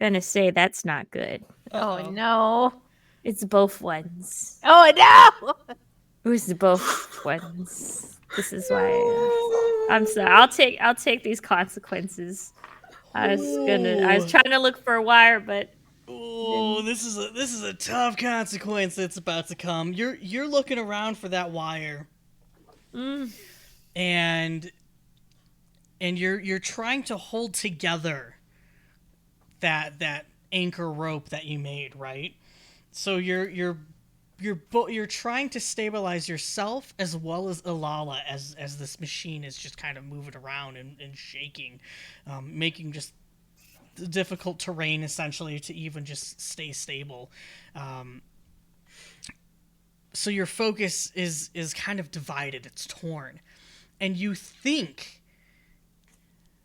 gonna say that's not good. Oh no. It's both ones. Oh no. It was both ones. This is why I'm sorry. I'll take these consequences. I was trying to look for a wire, but oh, this is a tough consequence that's about to come. You're looking around for that wire, and you're trying to hold together that anchor rope that you made, right? So you're trying to stabilize yourself as well as Elalla as this machine is just kind of moving around and shaking, making just difficult terrain essentially to even just stay stable. So your focus is kind of divided. It's torn, and you think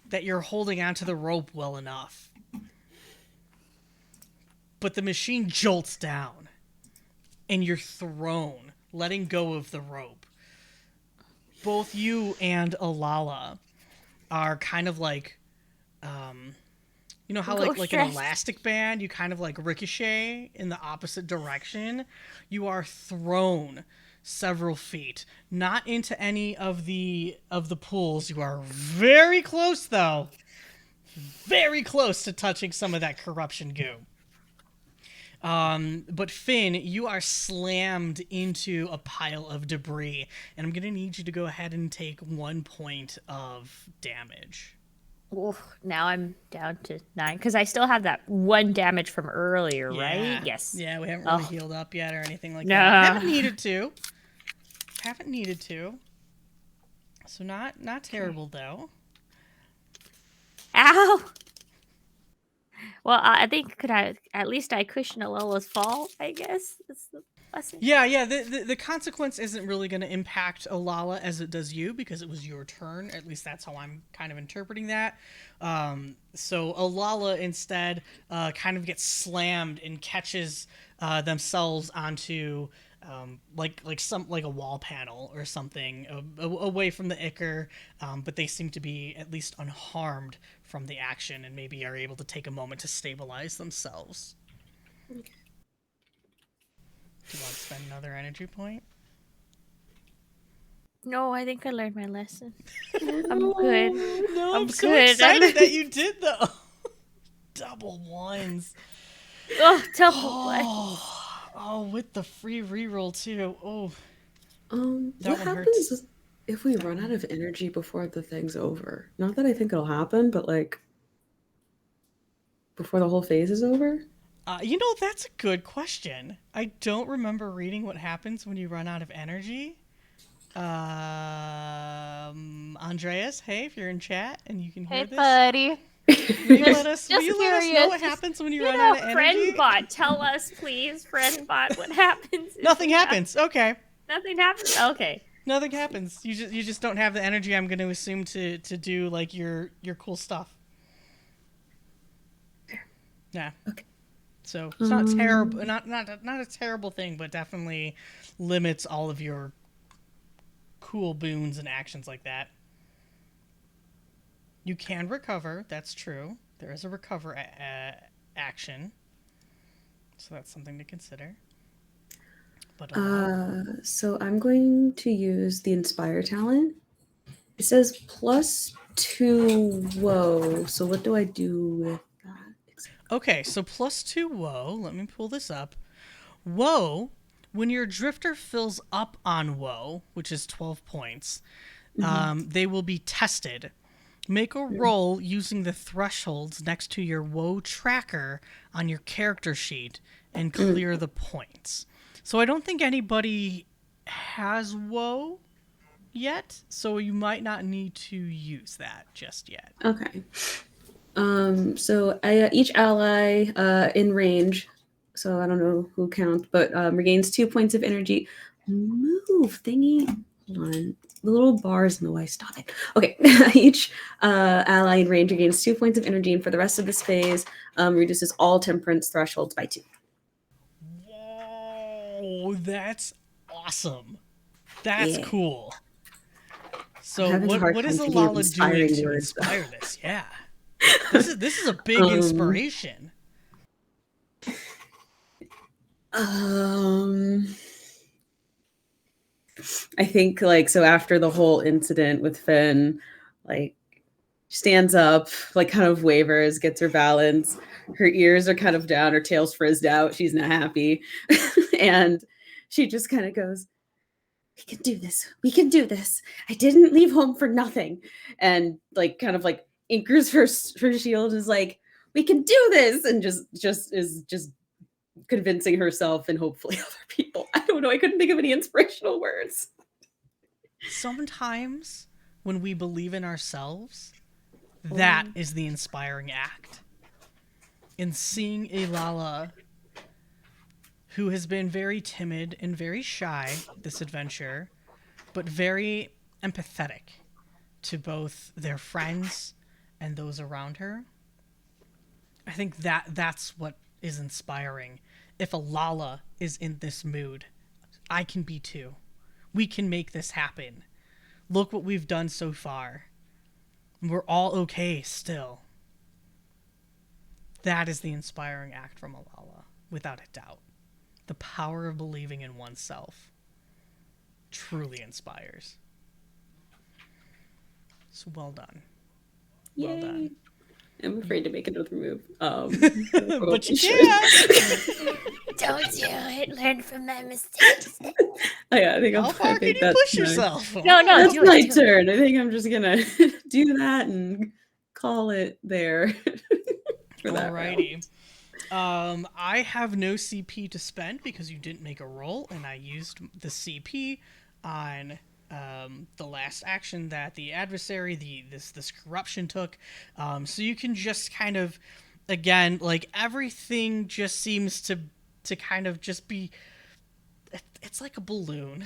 that you're holding onto the rope well enough, but the machine jolts down and you're thrown, letting go of the rope. Both you and Elalla are kind of like, you know how like an elastic band, you kind of like ricochet in the opposite direction. You are thrown several feet, not into any of the pools. You are very close though, very close to touching some of that corruption goo. But Finn, you are slammed into a pile of debris, and I'm gonna need you to go ahead and take 1 point of damage. Oof, now I'm down to 9 because I still have that 1 damage from earlier, right? Yes. Yeah, we haven't really healed up yet or anything like No. that. Haven't needed to. So not terrible though. Ow! Well, I think at least I cushion Ellalla's fall, I guess. That's the lesson. Yeah. The consequence isn't really going to impact Elalla as it does you because it was your turn. At least that's how I'm kind of interpreting that. So Elalla instead kind of gets slammed and catches themselves onto like a wall panel or something away from the Ichor, but they seem to be at least unharmed from the action and maybe are able to take a moment to stabilize themselves. Okay. Do you want to spend another energy point? No, I think I learned my lesson. I'm good. No, I'm so excited that you did though. Double ones. Oh, double blaze. Oh, with the free reroll too. Oh, that What one happens hurts. if we run out of energy before the thing's over? Not that I think it'll happen, but like before the whole phase is over? That's a good question. I don't remember reading what happens when you run out of energy. Andreas, hey, if you're in chat and you can hear Hey, this, buddy. will you let us know curious, what just, happens when you You run know, out of friend energy? bot, tell us, please, friend bot, what happens? if Nothing we have- happens. Okay. Nothing happens. Okay. Nothing happens. You just don't have the energy. I'm going to assume to do like your cool stuff. Yeah. Okay. So it's not terrible. Not a terrible thing, but definitely limits all of your cool boons and actions like that. You can recover. That's true. There is a recover action, so that's something to consider. But So I'm going to use the Inspire talent. It says +2 woe. So what do I do with that? okay, so +2 woe. Let me pull this up. Woe, when your drifter fills up on woe, which is 12 points, they will be tested. Make a roll using the thresholds next to your woe tracker on your character sheet and clear the points. So I don't think anybody has woe yet, so you might not need to use that just yet. Okay. So each ally in range, so I don't know who counts, but regains 2 points of energy. Move, thingy. Hold on. The little bars in the way. Stop it. Okay. Each ally in range regains 2 points of energy, and for the rest of this phase, reduces all temperance thresholds by 2. Whoa, that's awesome. That's Yeah. cool. So I'm having a hard what is time thinking of Elalla doing inspiring to words, though. inspire this? Yeah. This is a big inspiration. I think like so after the whole incident with Finn, like stands up, like kind of wavers, gets her balance. Her ears are kind of down, her tail's frizzed out. She's not happy. And she just kind of goes, "We can do this. We can do this. I didn't leave home for nothing." And like kind of like anchors her shield, is like, "We can do this," and just is just convincing herself and hopefully other people. I don't know. I couldn't think of any inspirational words. Sometimes when we believe in ourselves, that is the inspiring act. In seeing Elalla, who has been very timid and very shy this adventure, but very empathetic to both their friends and those around her, I think that's what is inspiring. If Elalla is in this mood, I can be too. We can make this happen. Look what we've done so far. We're all okay still. That is the inspiring act from Elalla, without a doubt. The power of believing in oneself truly inspires. So well done. Well Yay. done. I'm afraid to make another move. But you can. Don't do it. Learn from my mistakes. Yeah, I think How far can you push yourself? No, That's do my it. turn. I think I'm just gonna do that and call it there. For that round. Alrighty. I have no CP to spend because you didn't make a roll, and I used the CP on the last action that the adversary, this corruption took. So you can just kind of, again, like everything just seems to kind of just be. It's like a balloon,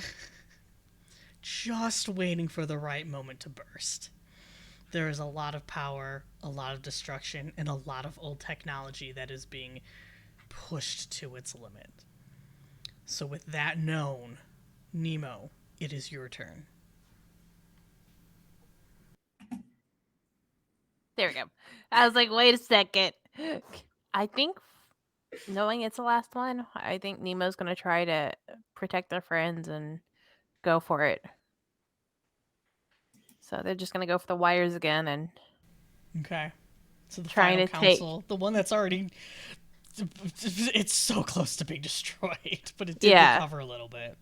just waiting for the right moment to burst. There is a lot of power, a lot of destruction, and a lot of old technology that is being pushed to its limit. So with that known, Nemo, it is your turn. There we go. I was like, wait a second. I think, knowing it's the last one, I think Nemo's going to try to protect their friends and go for it. So they're just going to go for the wires again and Okay. So the Trying final to take- council, the one that's already It's so close to being destroyed, but it did Yeah. recover a little bit.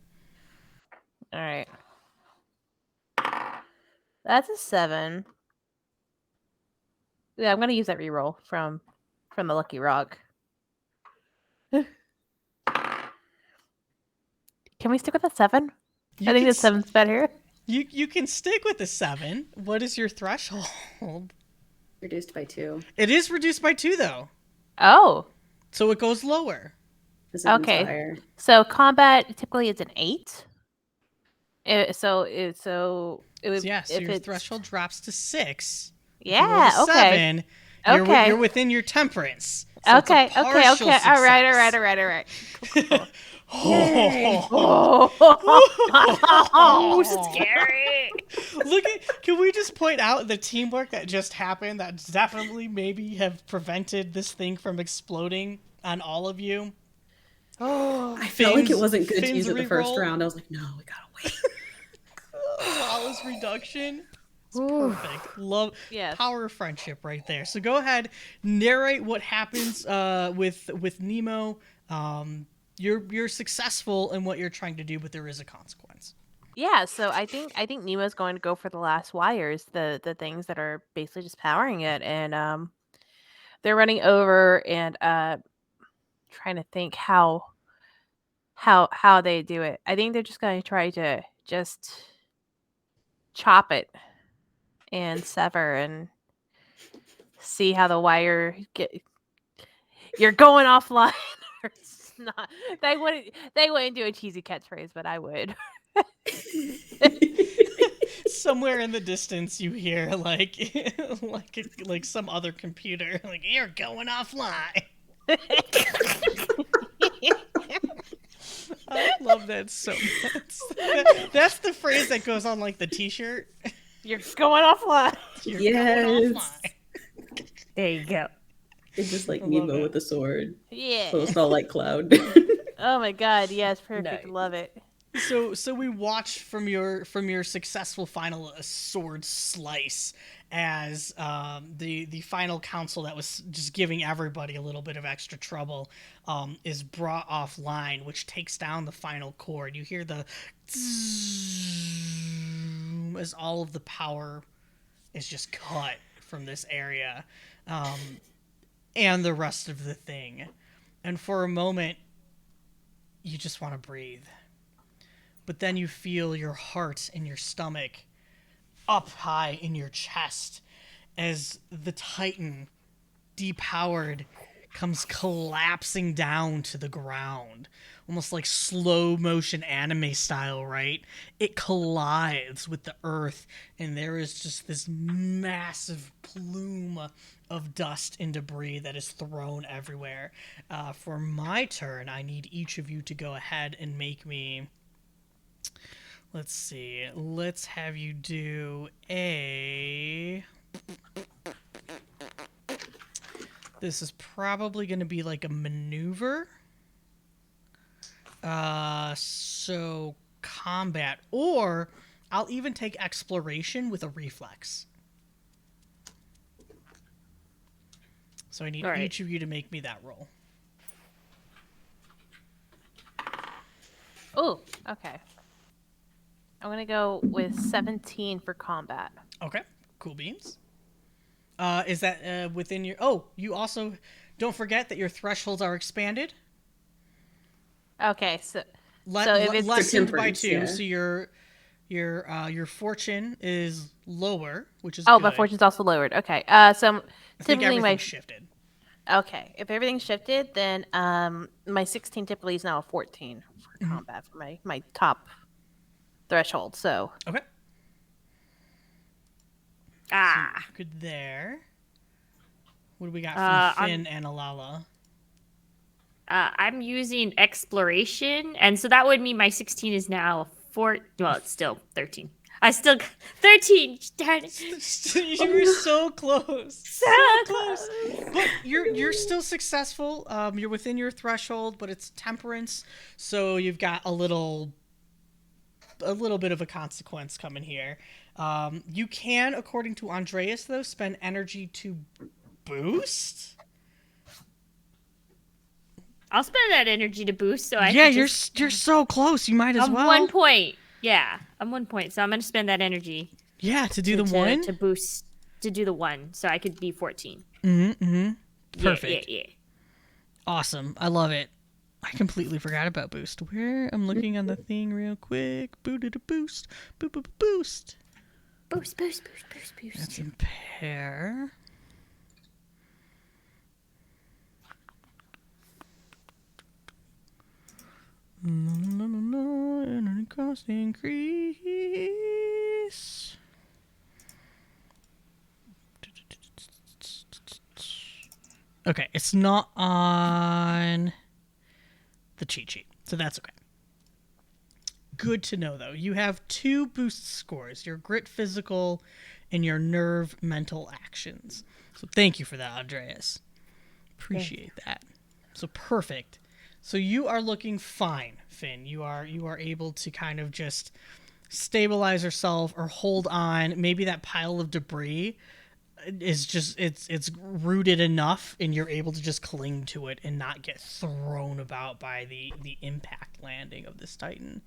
All right. That's a 7. Yeah, I'm gonna use that reroll from the lucky rock. Can we stick with a 7? I think the 7's better. You can stick with the 7. What is your threshold? Reduced by 2. It is reduced by 2 though, Oh, so it goes lower. This one's okay. higher. So combat typically is an 8. So it So would yeah, so if your it's threshold drops to 6. If you yeah. roll a Okay. 7, Okay. you're within your temperance. So it's a Okay. partial All right. success. Cool. Yay! Oh, scary. Look at, can we just point out the teamwork that just happened that definitely maybe have prevented this thing from exploding on all of you? I felt like it wasn't good to Finn's use it the first reroll. round. I was like, no, we gotta wait. Lala's reduction. It's Ooh. perfect. Love Yes. power of friendship right there. So go ahead, narrate what happens with Nemo. You're successful in what you're trying to do, but there is a consequence. Yeah, so I think Nemo's going to go for the last wires, the things that are basically just powering it, and they're running over and trying to think how they do it. I think they're just going to try to just chop it and sever and see how the wire get. You're going offline. Or it's not. They wouldn't do a cheesy catchphrase, but I would. Somewhere in the distance, you hear like like some other computer like, you're going offline. I love that so much. That's the phrase that goes on like the T-shirt. You're going offline. You're Yes. going offline. There you go. It's just like I love Nemo it. with a sword. Yeah. So it's all like Cloud. Oh my god, yes, perfect. Nice. Love it. So we watch from your successful final sword slice as the final council that was just giving everybody a little bit of extra trouble is brought offline, which takes down the final cord. You hear the zoom as all of the power is just cut from this area, and the rest of the thing. And for a moment, you just want to breathe. But then you feel your heart in your stomach up high in your chest as the Titan, depowered, comes collapsing down to the ground. Almost like slow motion anime style, right? It collides with the earth, and there is just this massive plume of dust and debris that is thrown everywhere. For my turn, I need each of you to go ahead and make me... Let's see. Let's have you do a... This is probably going to be like a maneuver. So combat. Or I'll even take exploration with a reflex. So I need All right. each of you to make me that roll. Oh, okay. I'm gonna go with 17 for combat. Okay. Cool beans. Is that within your... Oh, you also... Don't forget that your thresholds are expanded. Okay, so Lessened if it's by temperance, 2, yeah. so your fortune is lower, which is oh, good. my fortune's also lowered. Okay, so I think typically everything's shifted. okay, if everything's shifted, then my 16 typically is now a 14 for combat for my top threshold. So Okay. Ah. Good there. What do we got from Finn and Elalla? I'm using exploration, and so that would mean my 16 is now 4. Well, it's still 13. I still 13. Darn it. You were so close. So close. But you're still successful. You're within your threshold, but it's temperance, so you've got a little bit of a consequence coming here. You can, according to Andreas, though, spend energy to boost. I'll spend that energy to boost. So I Yeah, can you're just... you're so close. You might as I'm well. 1 point. Yeah, I'm 1 point. So I'm gonna spend that energy. Yeah, to do the one. To boost to do the 1, so I could be 14. Perfect. Yeah. Awesome. I love it. I completely forgot about boost. Where I'm looking on the thing real quick. Booted a boost. Boost. Boost. That's impair. No, energy cost increase. Okay, it's not on the cheat sheet, so that's okay. Good to know, though. You have 2 boost scores, your grit physical and your nerve mental actions. So thank you for that, Andreas. Appreciate that. So perfect. So you are looking fine, Finn. You are able to kind of just stabilize yourself or hold on. Maybe that pile of debris is just it's rooted enough and you're able to just cling to it and not get thrown about by the impact landing of this Titan.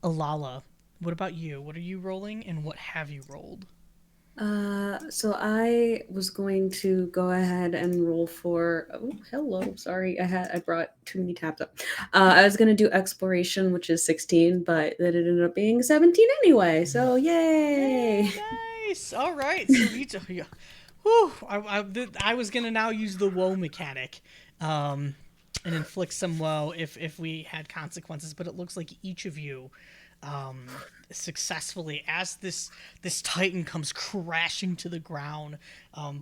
Elalla, what about you? What are you rolling and what have you rolled? So I was going to go ahead and roll for. Oh, hello. Sorry, I brought too many tabs up. I was gonna do exploration, which is 16, but that it ended up being 17 anyway. So yay! Yeah, nice. All right. So whew, I was gonna now use the woe mechanic, and inflict some woe if we had consequences, but it looks like each of you successfully, as this Titan comes crashing to the ground,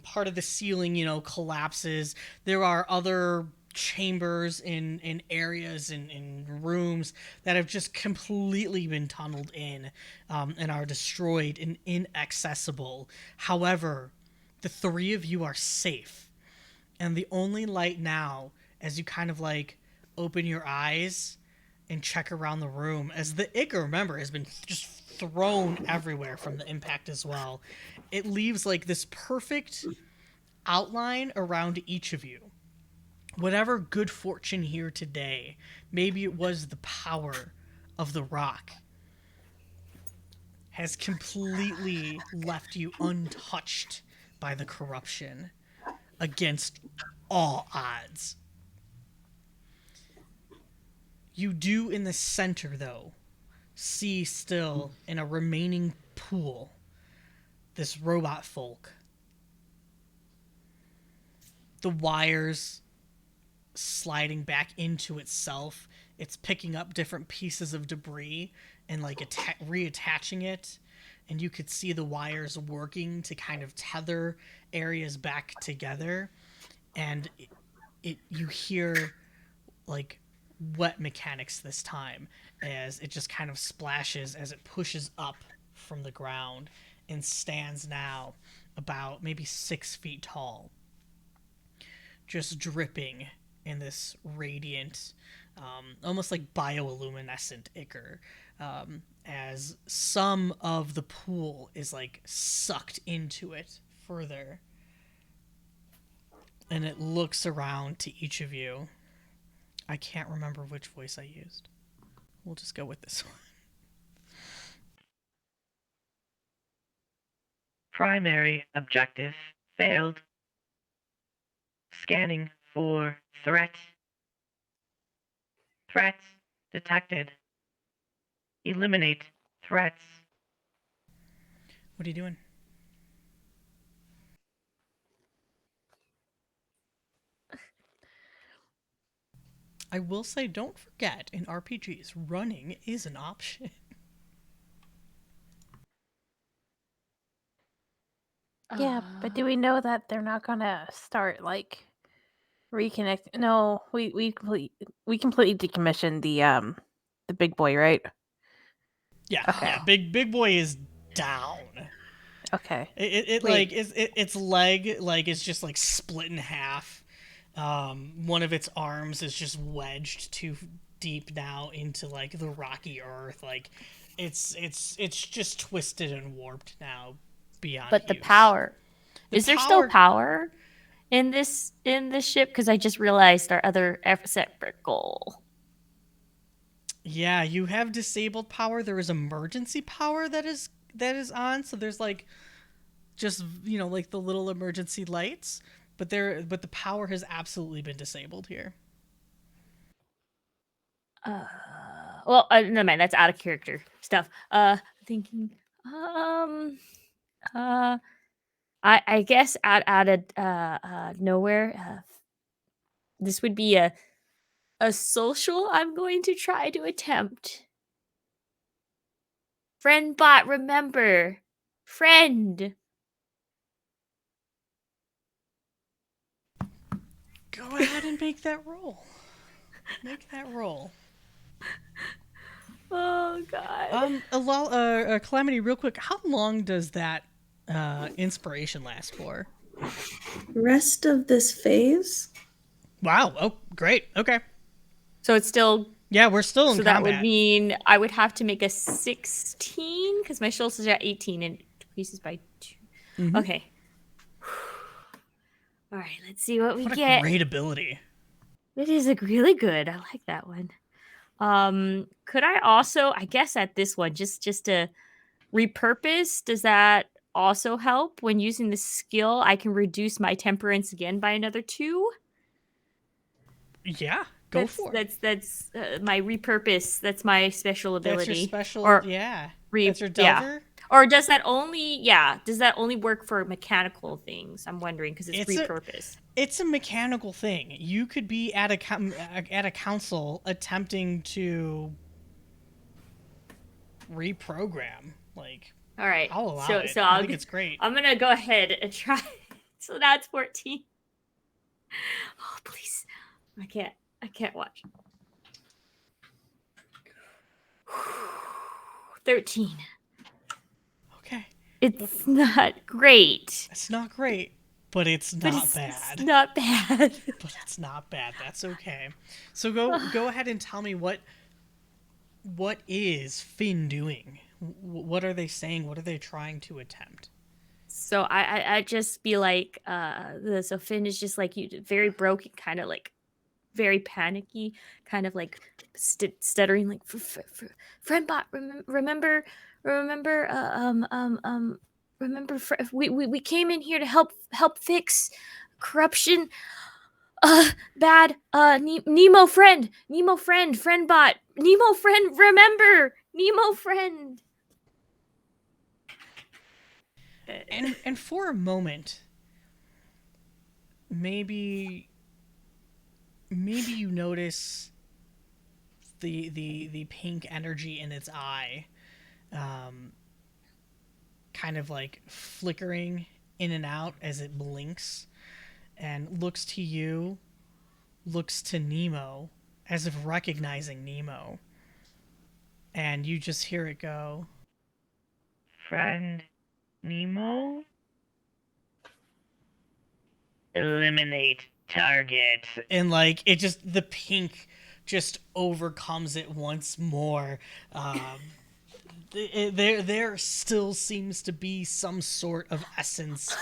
part of the ceiling collapses. There are other chambers in areas in rooms that have just completely been tunneled in, and are destroyed and inaccessible. However, the 3 of you are safe, and the only light now, as you kind of like open your eyes and check around the room, as the Ichor, remember, has been just thrown everywhere from the impact as well. It leaves like this perfect outline around each of you. Whatever good fortune here today, maybe it was the power of the rock, has completely left you untouched by the corruption against all odds. You do in the center, though, see still in a remaining pool this robot folk. The wires sliding back into itself. It's picking up different pieces of debris and like reattaching it. And you could see the wires working to kind of tether areas back together. And you hear like wet mechanics this time, as it just kind of splashes as it pushes up from the ground and stands now about maybe 6 feet tall, just dripping in this radiant, almost like bioluminescent ichor, as some of the pool is like sucked into it further. And it looks around to each of you. I can't remember which voice I used. We'll just go with this one. Primary objective failed. Scanning for threat. Threat detected. Eliminate threats. What are you doing? I will say, don't forget, in RPGs, running is an option. Yeah, but do we know that they're not gonna start like reconnect? No, we completely decommissioned the big boy, right? Yeah, Okay. yeah. Big boy is down. Okay. It Wait. like its leg like is just like split in half. One of its arms is just wedged too deep now into like the rocky earth. Like it's just twisted and warped now beyond. But the use. power. The Is there still power? in this ship? Because I just realized our other separate goal. Yeah, you have disabled power. There is emergency power that is on. So there's like just like the little emergency lights, but the power has absolutely been disabled here. Well, never mind. That's out of character stuff. Thinking. I guess out of nowhere. This would be a social I'm going to try to attempt. Friend bot, remember. Friend. Go ahead and make that roll. Make that roll. Oh god. Calamity, real quick, how long does that inspiration last for? Rest of this phase? Wow. Oh, great. Okay. So it's still. Yeah, we're still in So combat. that would mean I would have to make a 16 because my Schultz is at 18 and it decreases by 2. Mhm. Okay. All right, let's see what we What get. a great ability. It is really good. I like that one. Could I also, I guess at this one, just to repurpose, does that also help? When using the skill, I can reduce my temperance again by another 2. Yeah, go for it. That's my repurpose. That's my special ability. That's your special. Or yeah. re- That's your yeah. Delver. Or does that only work for mechanical things? I'm wondering because it's repurposed. It's a mechanical thing. You could be at a council attempting to reprogram. Like, All right. I'll allow it. So I think it's great. I'm gonna go ahead and try. So that's 14. Oh please, I can't watch. 13. Okay. It's not great. It's not great, but it's not bad. It's not bad. But it's not bad. That's okay. So go ahead and tell me what is Finn doing? What are they saying? What are they trying to attempt? So I just be like, so Finn is just like very broken, kind of like very panicky, kind of like stuttering, like friendbot, remember, we came in here to help fix corruption. Bad. Nemo friend, friendbot, Nemo friend, remember, Nemo friend. And for a moment, maybe you notice the pink energy in its eye, kind of like flickering in and out as it blinks, and looks to you, looks to Nemo, as if recognizing Nemo, and you just hear it go, Friend Nemo? Eliminate target. and like it just, the pink just overcomes it once more. There still seems to be some sort of essence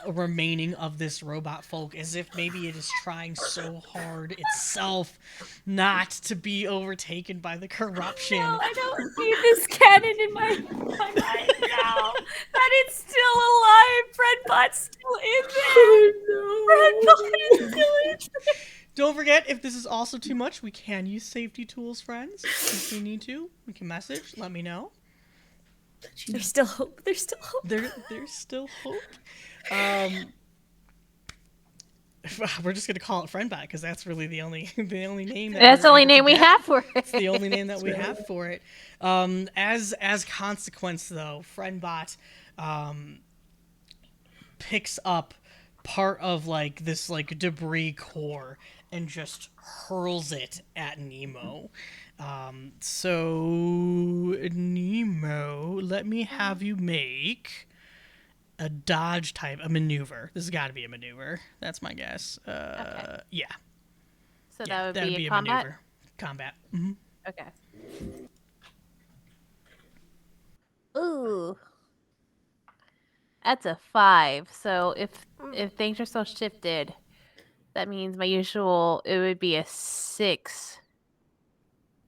remaining of this robot folk, as if maybe it is trying so hard itself not to be overtaken by the corruption. No, I don't see this cannon in my mind now. That it's still alive. Friendbot's still in there. Friendbot is still in there. Don't forget, if this is also too much, we can use safety tools, friends. If we need to, we can message. Let me know. There's still hope. There's still hope. There's still hope. We're just gonna call it Friendbot because that's really the only name. That's the only name we have for it. It's the only name that we have for it. As consequence, though, Friendbot picks up part of like this like debris core and just hurls it at Nemo. So Nemo, let me have you make a dodge type, a maneuver. This has got to be a maneuver. That's my guess. Okay. Yeah. So Yeah, that would be a combat. maneuver. Combat. Mm-hmm. Okay. Ooh. That's a 5. So if things are still shifted, that means my usual it would be a 6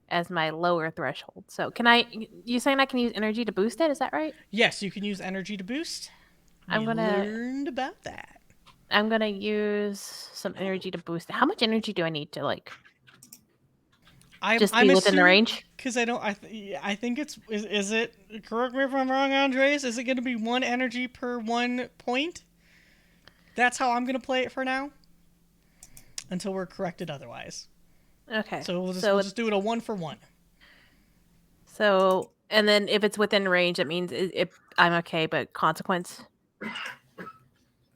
as my lower threshold. So can I? You saying I can use energy to boost it? Is that right? Yes, you can use energy to boost. We I'm gonna learned about that. use some energy to boost it. How much energy do I need to like I'm just be within the assuming range? because I think it's is it, correct me if I'm wrong, Andres? Is it going to be 1 energy per 1 point? That's how I'm going to play it for now. Until we're corrected otherwise. Okay. So we'll so just do it a 1 for 1. So, and then if it's within range, it means I'm okay, but consequence.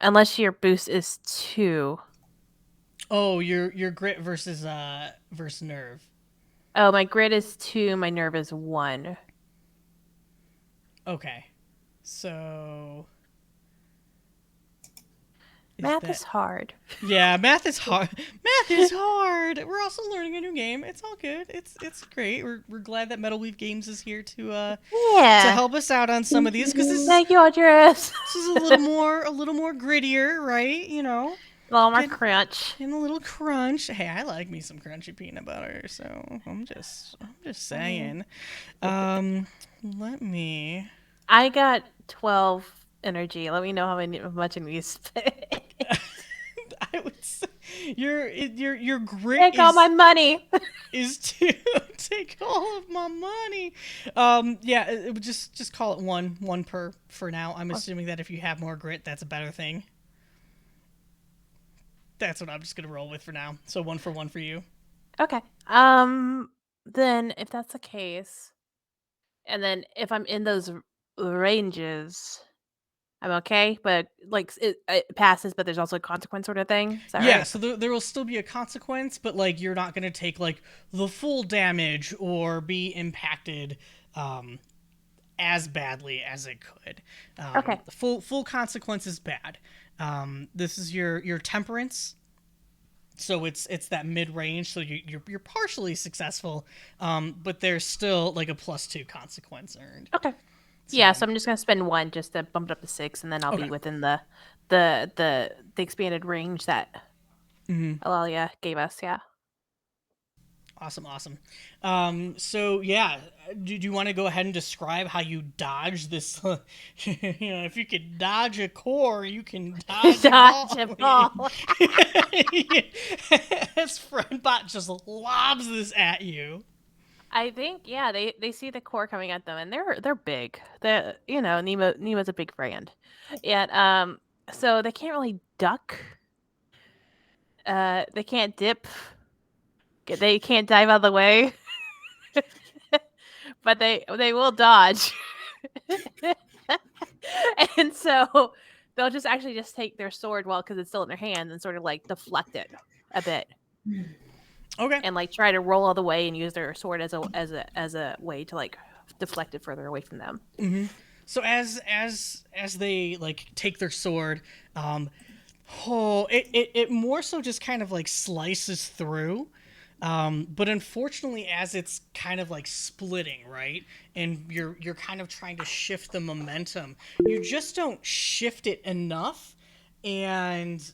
Unless your boost is 2. Oh, your grit versus nerve. Oh, my grit is 2, my nerve is 1. Okay. So Math is hard. Yeah, math is hard. Math is hard. We're also learning a new game. It's all good. It's great. We're glad that Metal Weave Games is here to Yeah. help us out on some of these because Thank you, Andres. this is a little more grittier, right? You know, A little more crunch. and a little crunch. Hey, I like me some crunchy peanut butter, so I'm just saying. Let me. I got 12 energy. Let me know how much I need to spend. I would say your grit Take all my money. is to take all of my money. Yeah, it would just call it one per for now. I'm assuming that if you have more grit, that's a better thing. That's what I'm just gonna roll with for now. So 1 for 1 for you. Okay. Then if that's the case, and then if I'm in those ranges, I'm okay. But like it passes, but there's also a consequence sort of thing. Is that Yeah, right? so there will still be a consequence, but like you're not gonna take like the full damage or be impacted as badly as it could. Okay. The full consequence is bad. This is your temperance. So it's that mid range. So you're partially successful, but there's still like a +2 consequence earned. Okay. Yeah, so I'm just gonna spend 1 just to bump it up to 6, and then I'll be within the expanded range that Elalla gave us. Yeah. Awesome. So yeah, do you want to go ahead and describe how you dodge this? If you could dodge a core, you can dodge Dodge a a ball. ball. His friend bot just lobs this at you. I think they see the core coming at them, and they're big. Nemo's a big brand, and so they can't really duck. They can't dip. They can't dive out of the way, but they will dodge. And so they'll just take their sword because it's still in their hand and sort of like deflect it a bit. Okay. And like try to roll all the way and use their sword as a way to like deflect it further away from them. Mm-hmm. So as they like take their sword, it more so just kind of like slices through. But unfortunately, as it's kind of like splitting, right, and you're kind of trying to shift the momentum, you just don't shift it enough, and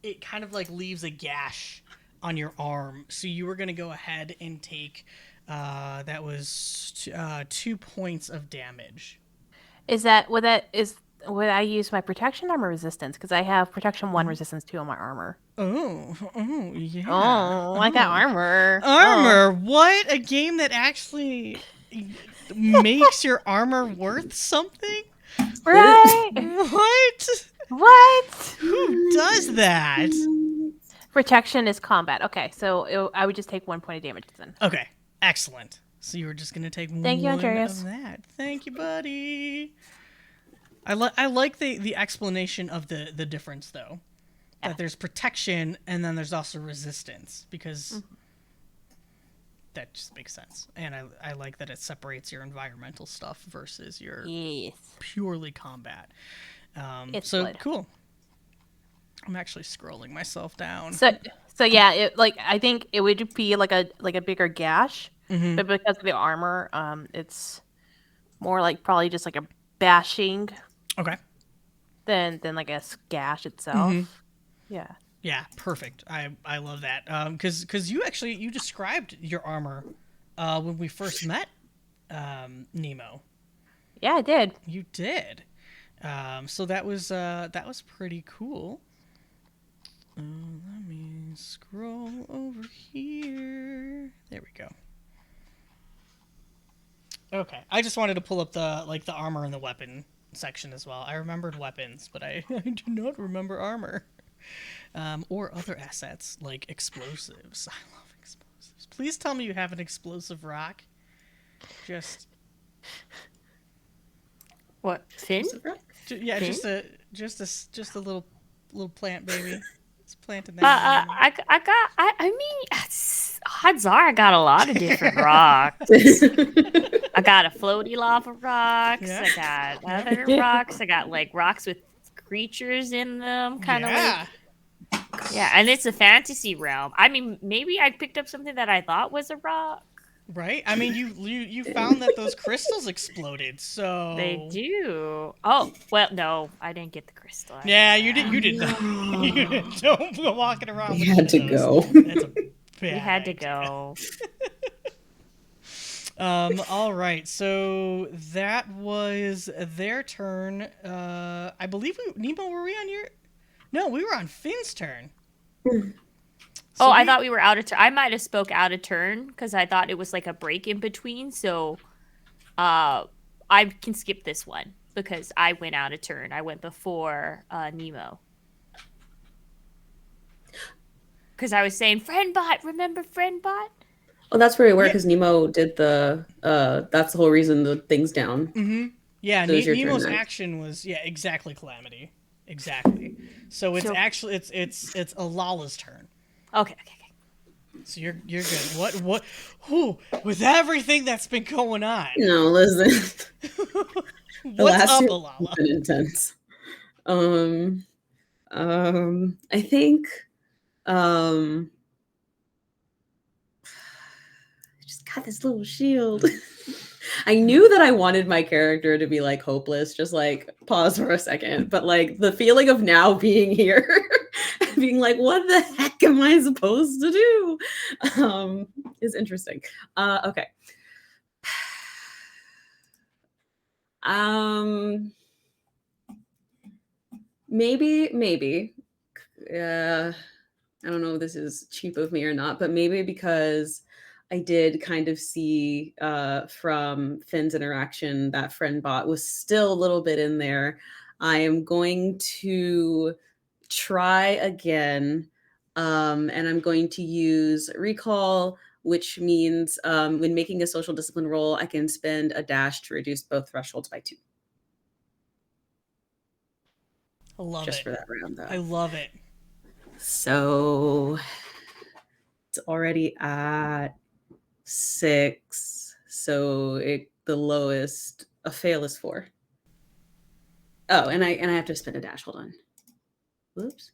it kind of like leaves a gash on your arm. So you were gonna go ahead and take that was 2 points of damage. Would I use my protection armor resistance? Because I have protection 1, resistance 2 on my armor. Oh, yeah. Oh, I got armor. Armor? What? A game that actually makes your armor worth something? Right? What? What? Who does that? Protection is combat. Okay, so I would just take 1 point of damage then. Okay, excellent. So you were just gonna take Thank you, one Andreas. of that. Thank you, buddy. I like the explanation of the difference though. Yeah. That there's protection and then there's also resistance because that just makes sense. And I like that it separates your environmental stuff versus your purely combat. It's so good. Cool. I'm actually scrolling myself down. So yeah, I think it would be like a bigger gash, but because of the armor, it's more like probably just like a bashing. Okay. than like a gash itself. Mhm. Yeah. Yeah, perfect. I love that. Because you described your armor when we first met Nemo. Yeah, I did. You did. So that was pretty cool. Let me scroll over here. There we go. Okay, I just wanted to pull up the armor and the weapon section as well. I remembered weapons, but I do not remember armor. Or other assets like explosives. I love explosives. Please tell me you have an explosive rock. Just What, Finn? yeah, Finn? just a little plant baby. It's planting that. I mean, odds are I got a lot of different rocks. I got a floaty lava rocks. Yeah. I got other rocks. I got like rocks with creatures in them, kind of Yeah. yeah. And it's a fantasy realm. I mean, maybe I picked up something that I thought was a rock. Right? I mean, you found that those crystals exploded, so They do. Oh well, no, I didn't get the crystal. Yeah, you did. You did not. You don't go walking around. We with had to those. go. That's a bad We had to idea. go. All right. So that was their turn. I believe Nemo. Were we on your? No, we were on Finn's turn. Oh, I thought we were out of turn. I might have spoke out of turn because I thought it was like a break in between. So, I can skip this one because I went out of turn. I went before Nemo. Because I was saying, Friendbot, remember Friendbot? Oh, that's where we were Yeah. because Nemo did the. That's the whole reason the thing's down. Mm-hmm. Yeah, So it was your turn Nemo's next. action was exactly Calamity, exactly. So it's So- actually it's Elala's turn. Okay. So you're good. What? Whew, with everything that's been going on, No, listen. The what's last up, year Elalla? has been intense. I think I just got this little shield. I knew that I wanted my character to be like hopeless, just like pause for a second. But like the feeling of now being here, being like, what the heck am I supposed to do? Is interesting. Okay. Maybe. I don't know if this is cheap of me or not, but maybe because I did kind of see from Finn's interaction that friend bot was still a little bit in there. I am going to try again, and I'm going to use recall, which means when making a social discipline roll, I can spend a dash to reduce both thresholds by 2. I love Just it. for that round, though. I love it. So it's already at 6. So the lowest a fail is 4. Oh, and I have to spin a dash. Hold on. Whoops.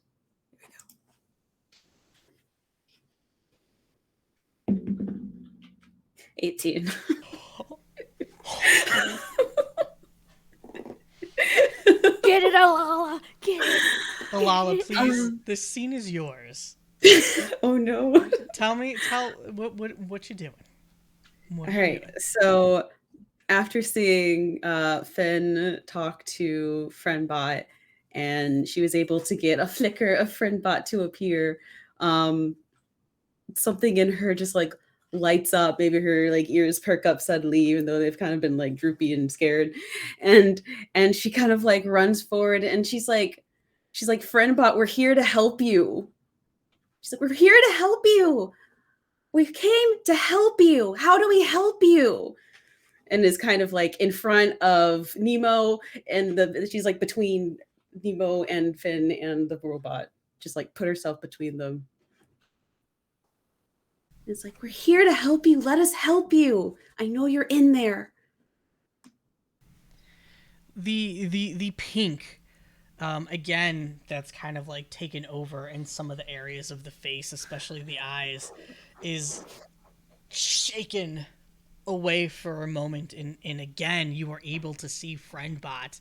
Here we go. 18. Get it, Elalla. Get it. Elalla, please. This scene is yours. Oh no. Tell what you doing. What All are you right. doing? So after seeing Finn talk to Friendbot, and she was able to get a flicker of Friendbot to appear, something in her just like lights up. Maybe her like ears perk up suddenly, even though they've kind of been like droopy and scared. And she kind of like runs forward, and she's like, Friendbot, we're here to help you. She's like, we're here to help you. We came to help you. How do we help you? And is kind of like in front of Nemo, and she's like between Nemo and Finn and the robot. Just like put herself between them. It's like, we're here to help you. Let us help you. I know you're in there. The pink, again, that's kind of like taken over in some of the areas of the face, especially the eyes, is shaken away for a moment, and again you are able to see Friendbot,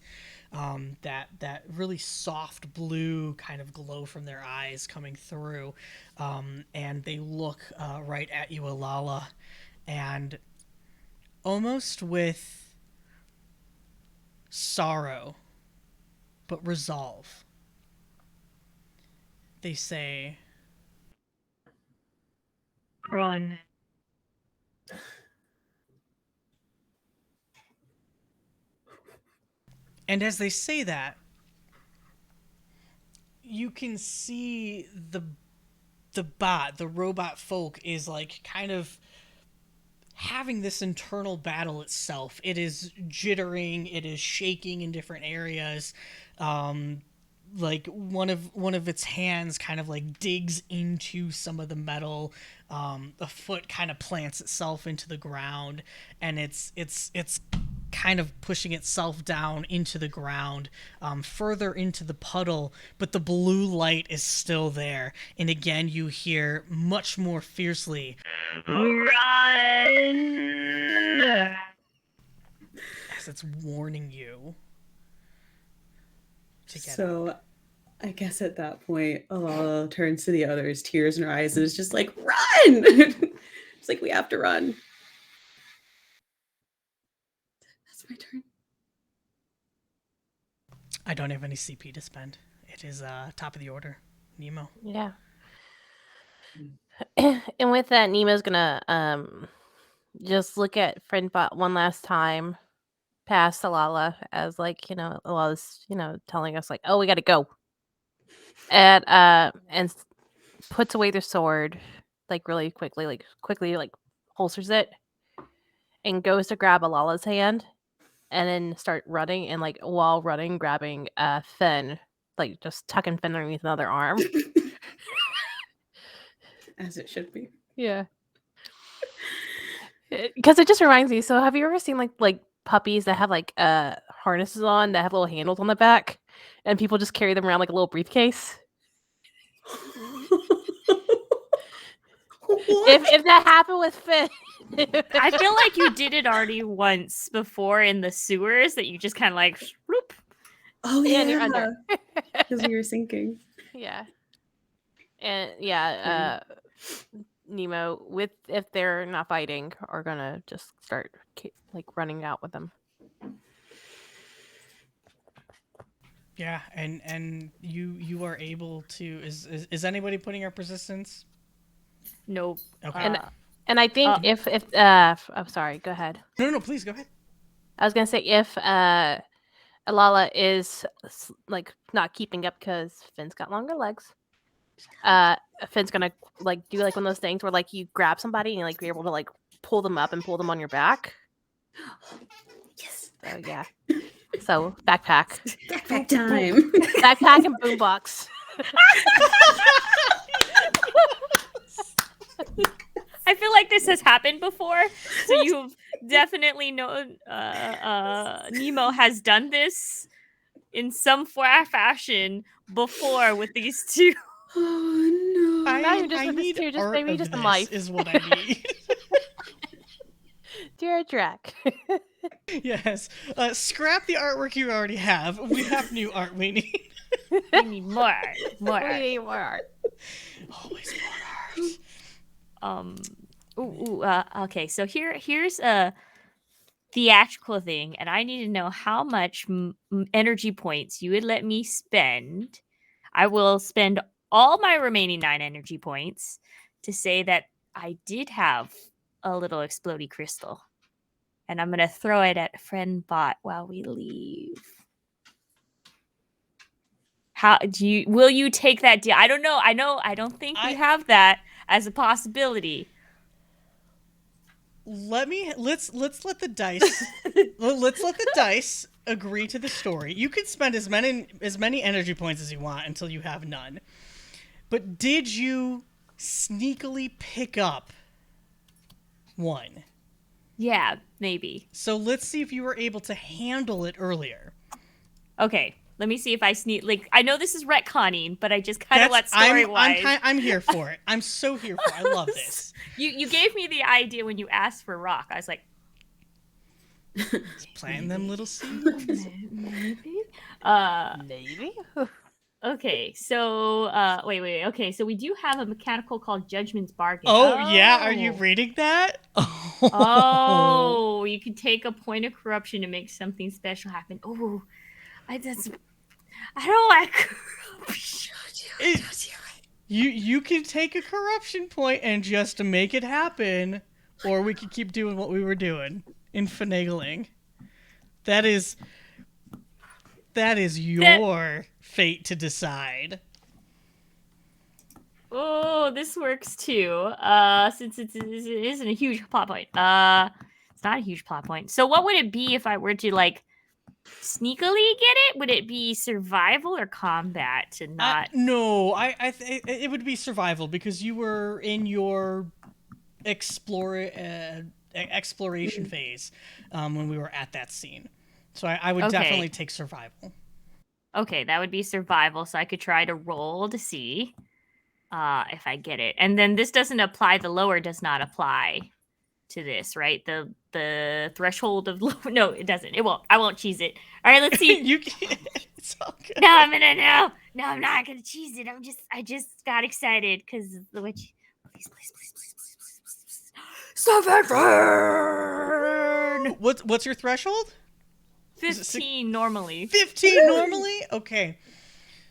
that really soft blue kind of glow from their eyes coming through, and they look right at you, Elalla, and almost with sorrow but resolve, they say, Run. and as they say that, you can see the robot folk is like kind of having this internal battle itself. It is jittering, it is shaking in different areas. Like one of its hands kind of like digs into some of the metal. A foot kind of plants itself into the ground, and it's kind of pushing itself down into the ground, further into the puddle, but the blue light is still there. And again, you hear much more fiercely, Run! as it's warning you to get out. So I guess at that point, Elalla turns to the others, tears in her eyes, and is just like, run! It's like, we have to run. That's my turn. I don't have any CP to spend. It is top of the order. Nemo. Yeah. And with that, Nemo's gonna just look at Friendbot one last time past Elalla as like, Elalla's, telling us like, oh, we gotta go. And puts away the sword like really quickly, like holsters it and goes to grab Alalla's hand and then start running, and like while running, grabbing Finn, like just tucking Finn underneath another arm. As it should be. Yeah. Because it just reminds me. So have you ever seen like puppies that have like harnesses on that have little handles on the back, and people just carry them around like a little briefcase? If that happened with Finn. I feel like you did it already once before in the sewers, that you just kind of like whoop. Oh Yeah, yeah, and you're under. because we were sinking. Yeah. And yeah, Nemo, if they're not fighting, are gonna just start like running out with them. Yeah, and you are able to. Is anybody putting up resistance? Nope. Okay. And I think if I'm sorry, go ahead. No, please go ahead. I was gonna say if Elalla is like not keeping up because Finn's got longer legs. Finn's gonna like do like one of those things where like you grab somebody and like be able to like pull them up and pull them on your back. Yes. So yeah. So backpack. Backpack time. Backpack and boombox. I feel like this has happened before, so you've definitely known. Nemo has done this in some fashion before with these two. Oh no. Now you're just I with this need too, just art maybe of just a this life. is what I need. Dear Drac. Yes. Scrap the artwork you already have. We have new art we need. We need more. We need more art. Always more art. Okay, so here's a theatrical thing, and I need to know how much energy points you would let me spend. I will spend all my remaining 9 energy points to say that I did have a little explodey crystal, and I'm gonna throw it at Friendbot while we leave. How will you take that deal? I don't know. I don't think we have that as a possibility. Let's let the dice let's let the dice agree to the story. You can spend as many energy points as you want until you have none. But did you sneakily pick up 1? Yeah, maybe. So let's see if you were able to handle it earlier. Okay, let me see if I sneak. Like, I know this is retconning, but I just kind of let story-wise. I'm here for it. I'm so here for it. I love this. You gave me the idea when you asked for rock. I was like, Just planting them little seeds. Maybe. Maybe. Okay, so wait. Okay, so we do have a mechanical called Judgment's Bargain. Oh, yeah, are you reading that? Oh, you can take a point of corruption to make something special happen. Oh, I don't like corruption. You can take a corruption point and just make it happen, or we could keep doing what we were doing in finagling. That is your fate to decide. Oh, this works too. Since it isn't a huge plot point. It's not a huge plot point. So what would it be if I were to like sneakily get it? Would it be survival or combat to not? No, it would be survival because you were in your exploration phase when we were at that scene. So I would definitely take survival. Okay, that would be survival. So I could try to roll to see if I get it. And then this doesn't apply. The lower does not apply to this, right? The threshold of low. No, it doesn't. It won't. I won't cheese it. All right, let's see. It's all good. No, I'm not gonna cheese it. I just got excited because the witch. Please. 7. What's your threshold? 15 normally. 15 normally? Okay.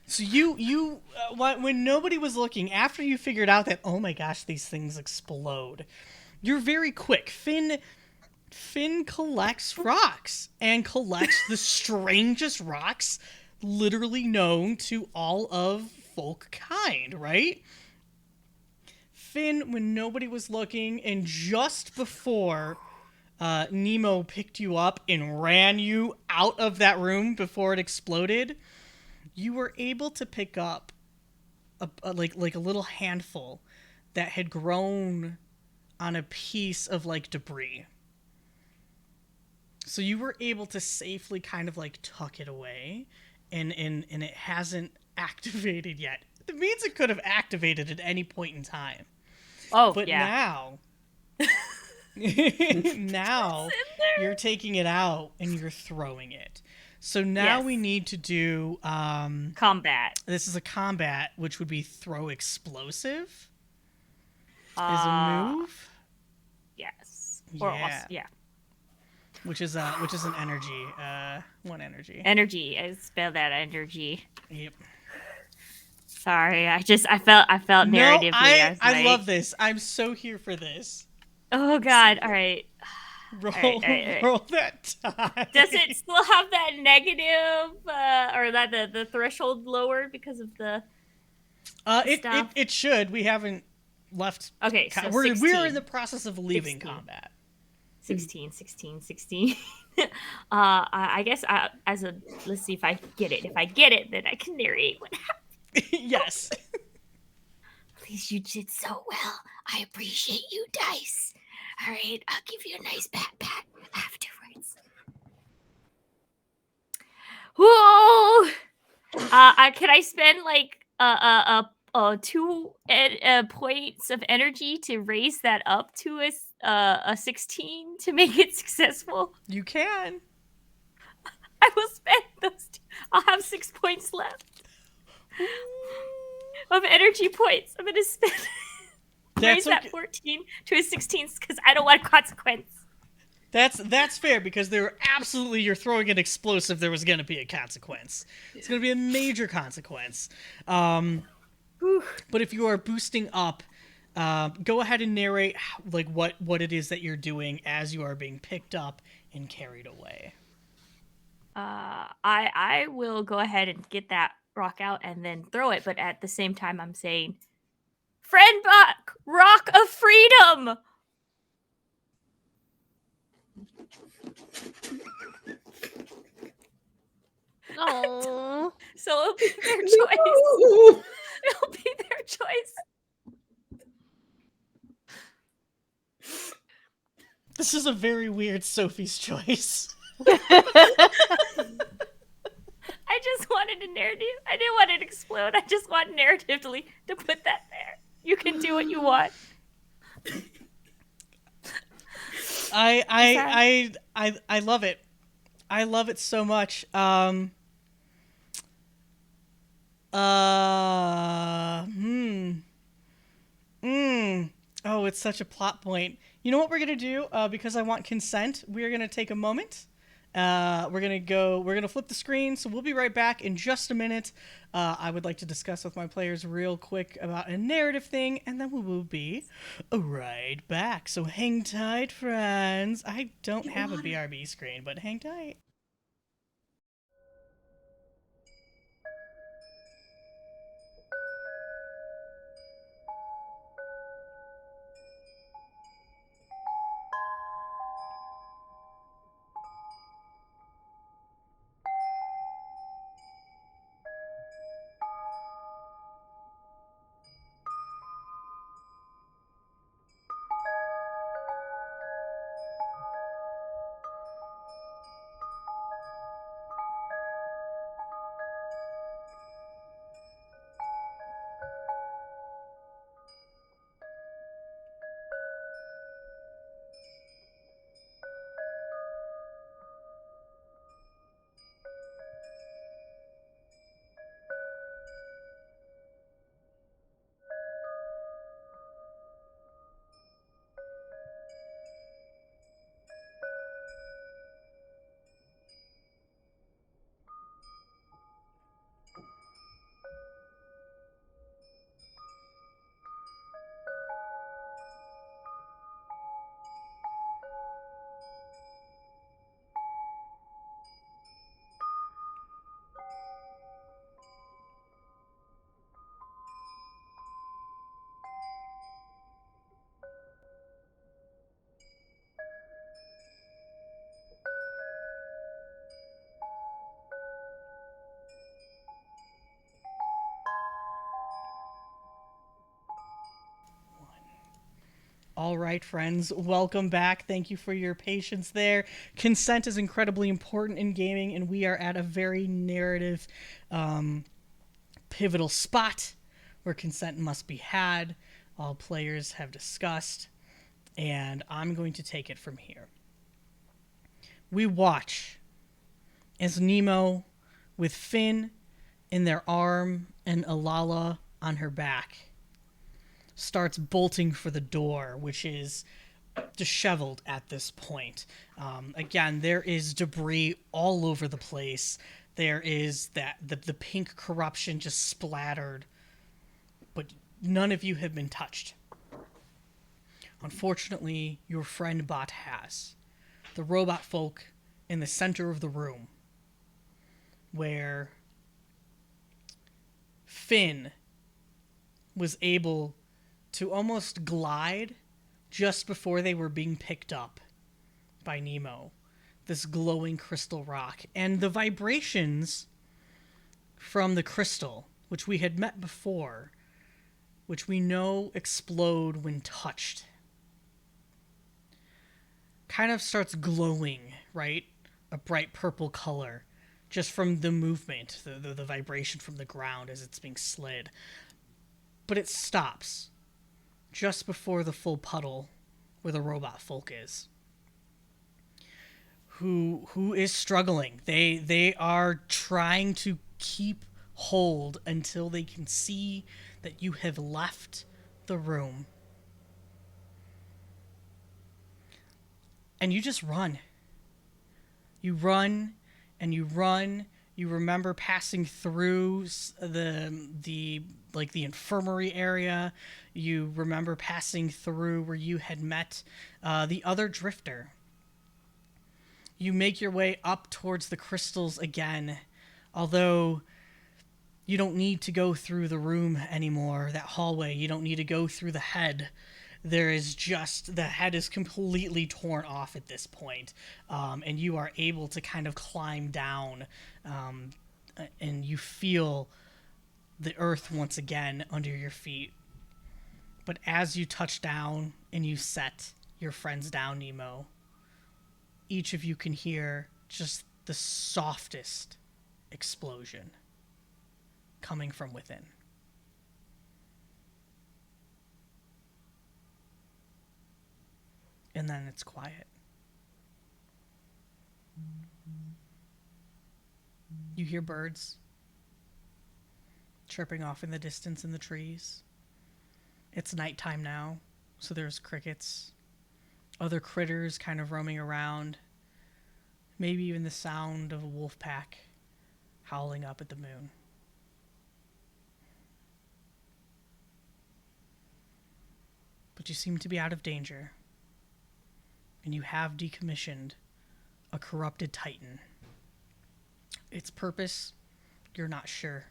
So you when nobody was looking, after you figured out that, oh my gosh, these things explode, you're very quick. Finn collects rocks and collects the strangest rocks literally known to all of folk kind, right? Finn, when nobody was looking, and just before Nemo picked you up and ran you out of that room before it exploded, you were able to pick up a little handful that had grown on a piece of like debris. So you were able to safely kind of like tuck it away, and it hasn't activated yet. It means it could have activated at any point in time. Oh, but yeah. now you're taking it out and you're throwing it. So now we need to do combat. This is a combat, which would be throw explosive. Is a move. Yes. Which is an energy. 1 energy. Energy. I spelled that energy. Yep. Sorry, I felt narratively. I love this. I'm so here for this. Oh God! All right. Roll that die. Does it still have that negative, or that the threshold lowered because of the? Stuff? It should. We haven't left. Okay, so we're in the process of leaving 16. Combat. 16. I guess let's see if I get it. If I get it, then I can narrate what happened. Yes. Please, you did so well. I appreciate you, Dice. All right, I'll give you a nice pat afterwards. Whoa! Can I spend like 2 points of energy to raise that up to a 16 to make it successful? You can. I will spend those 2. I'll have 6 points left of energy points. I'm gonna spend raise that 14 to a 16 because I don't want consequence. That's fair because you're throwing an explosive. There was gonna be a consequence. It's gonna be a major consequence. But if you are boosting up, go ahead and narrate like what it is that you're doing as you are being picked up and carried away. I will go ahead and get that rock out and then throw it, but at the same time I'm saying, friend buck, rock of freedom. Oh, so it'll be their choice. It'll be their choice. This is a very weird Sophie's choice. I just wanted a narrative. I didn't want it to explode. I just want narratively to put that there. You can do what you want. I love it. I love it so much. Oh, it's such a plot point. You know what we're gonna do? Because I want consent, we're gonna take a moment. We're gonna flip the screen, so we'll be right back in just a minute. I would like to discuss with my players real quick about a narrative thing, and then we will be right back. So hang tight, friends. I don't have a BRB screen, but hang tight. All right, friends, welcome back. Thank you for your patience there. Consent is incredibly important in gaming, and we are at a very narrative, pivotal spot where consent must be had. All players have discussed, and I'm going to take it from here. We watch as Nemo, with Finn in their arm and Elalla on her back, starts bolting for the door, which is disheveled at this point. Again, there is debris all over the place. There is the pink corruption just splattered, but none of you have been touched. Unfortunately, your friend Bot has. The robot folk in the center of the room, where Finn was able to almost glide just before they were being picked up by Nemo, this glowing crystal rock. And the vibrations from the crystal, which we had met before, which we know explode when touched, kind of starts glowing, right? A bright purple color, just from the movement, the vibration from the ground as it's being slid. But it stops just before the full puddle where the robot folk is. Who is struggling. They are trying to keep hold until they can see that you have left the room. And you just run. You run and you run. You remember passing through the infirmary area. You remember passing through where you had met the other drifter. You make your way up towards the crystals again, although you don't need to go through the room anymore, that hallway. You don't need to go through the head. There is just, the head is completely torn off at this point, and you are able to kind of climb down, and you feel the earth once again under your feet. But as you touch down and you set your friends down, Nemo, each of you can hear just the softest explosion coming from within. And then it's quiet. You hear birds chirping off in the distance in the trees. It's nighttime now, so there's crickets, other critters kind of roaming around, maybe even the sound of a wolf pack howling up at the moon. But you seem to be out of danger, and you have decommissioned a corrupted titan. Its purpose, you're not sure.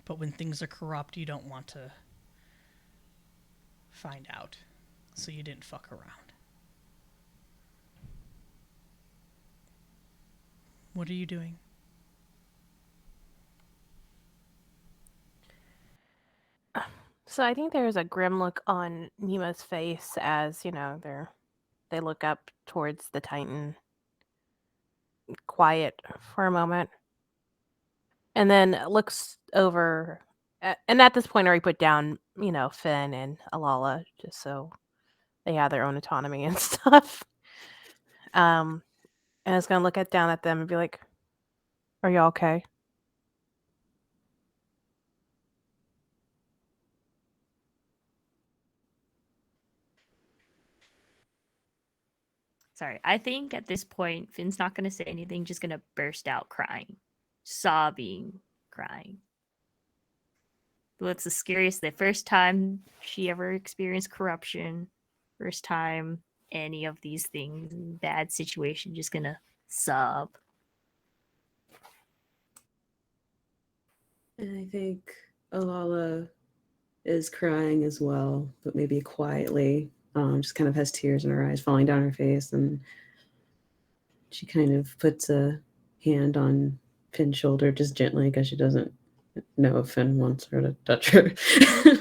But when things are corrupt, you don't want to find out. So you didn't fuck around. What are you doing? So I think there's a grim look on Nemo's face as, they look up towards the Titan, quiet for a moment, and then looks over. And at this point, I already put down, Finn and Elalla, just so they have their own autonomy and stuff. And I was going to look down at them and be like, are you okay? Sorry, I think at this point, Finn's not going to say anything, just going to burst out crying. Sobbing, crying. But it's the scariest, the first time she ever experienced corruption, first time any of these things, bad situation, just going to sob. And I think Elalla is crying as well, but maybe quietly. Just kind of has tears in her eyes falling down her face, and she kind of puts a hand on Finn's shoulder just gently because she doesn't know if Finn wants her to touch her.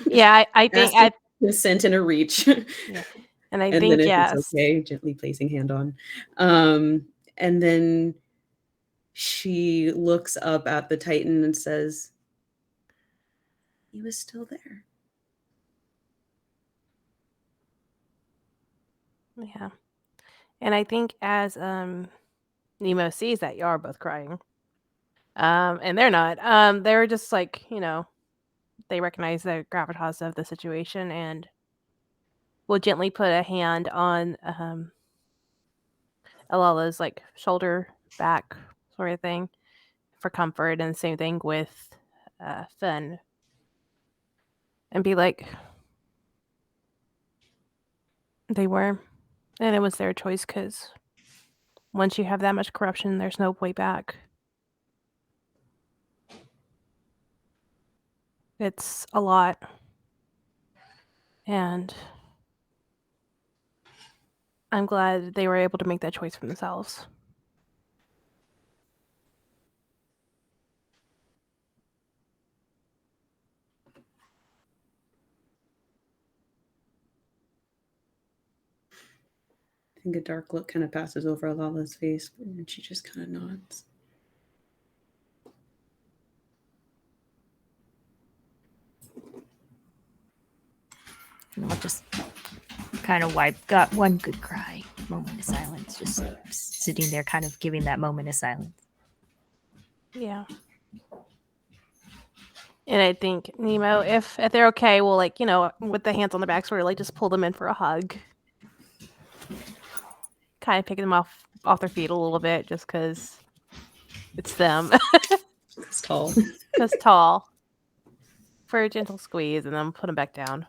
Yeah, I think Asking consent in a reach. Yeah. And I and think then if yes. it's okay, gently placing hand on. And then she looks up at the Titan and says, "He was still there." Yeah. And I think as Nemo sees that you are both crying. And they're not. They're just like, they recognize the gravitas of the situation and will gently put a hand on Elalla's like shoulder back sort of thing for comfort, and the same thing with Finn. And be like, they were, and it was their choice, because once you have that much corruption, there's no way back. It's a lot. And I'm glad they were able to make that choice for themselves. I think a dark look kind of passes over Alalla's face, and she just kind of nods. And I'll just kind of got one good cry, moment of silence, just sitting there kind of giving that moment of silence. Yeah. And I think, Nemo, if they're okay, we'll, with the hands on the back, sort of, just pull them in for a hug. Kind of picking them off their feet a little bit, just because it's them. It's tall. Just tall. For a gentle squeeze, and then put them back down.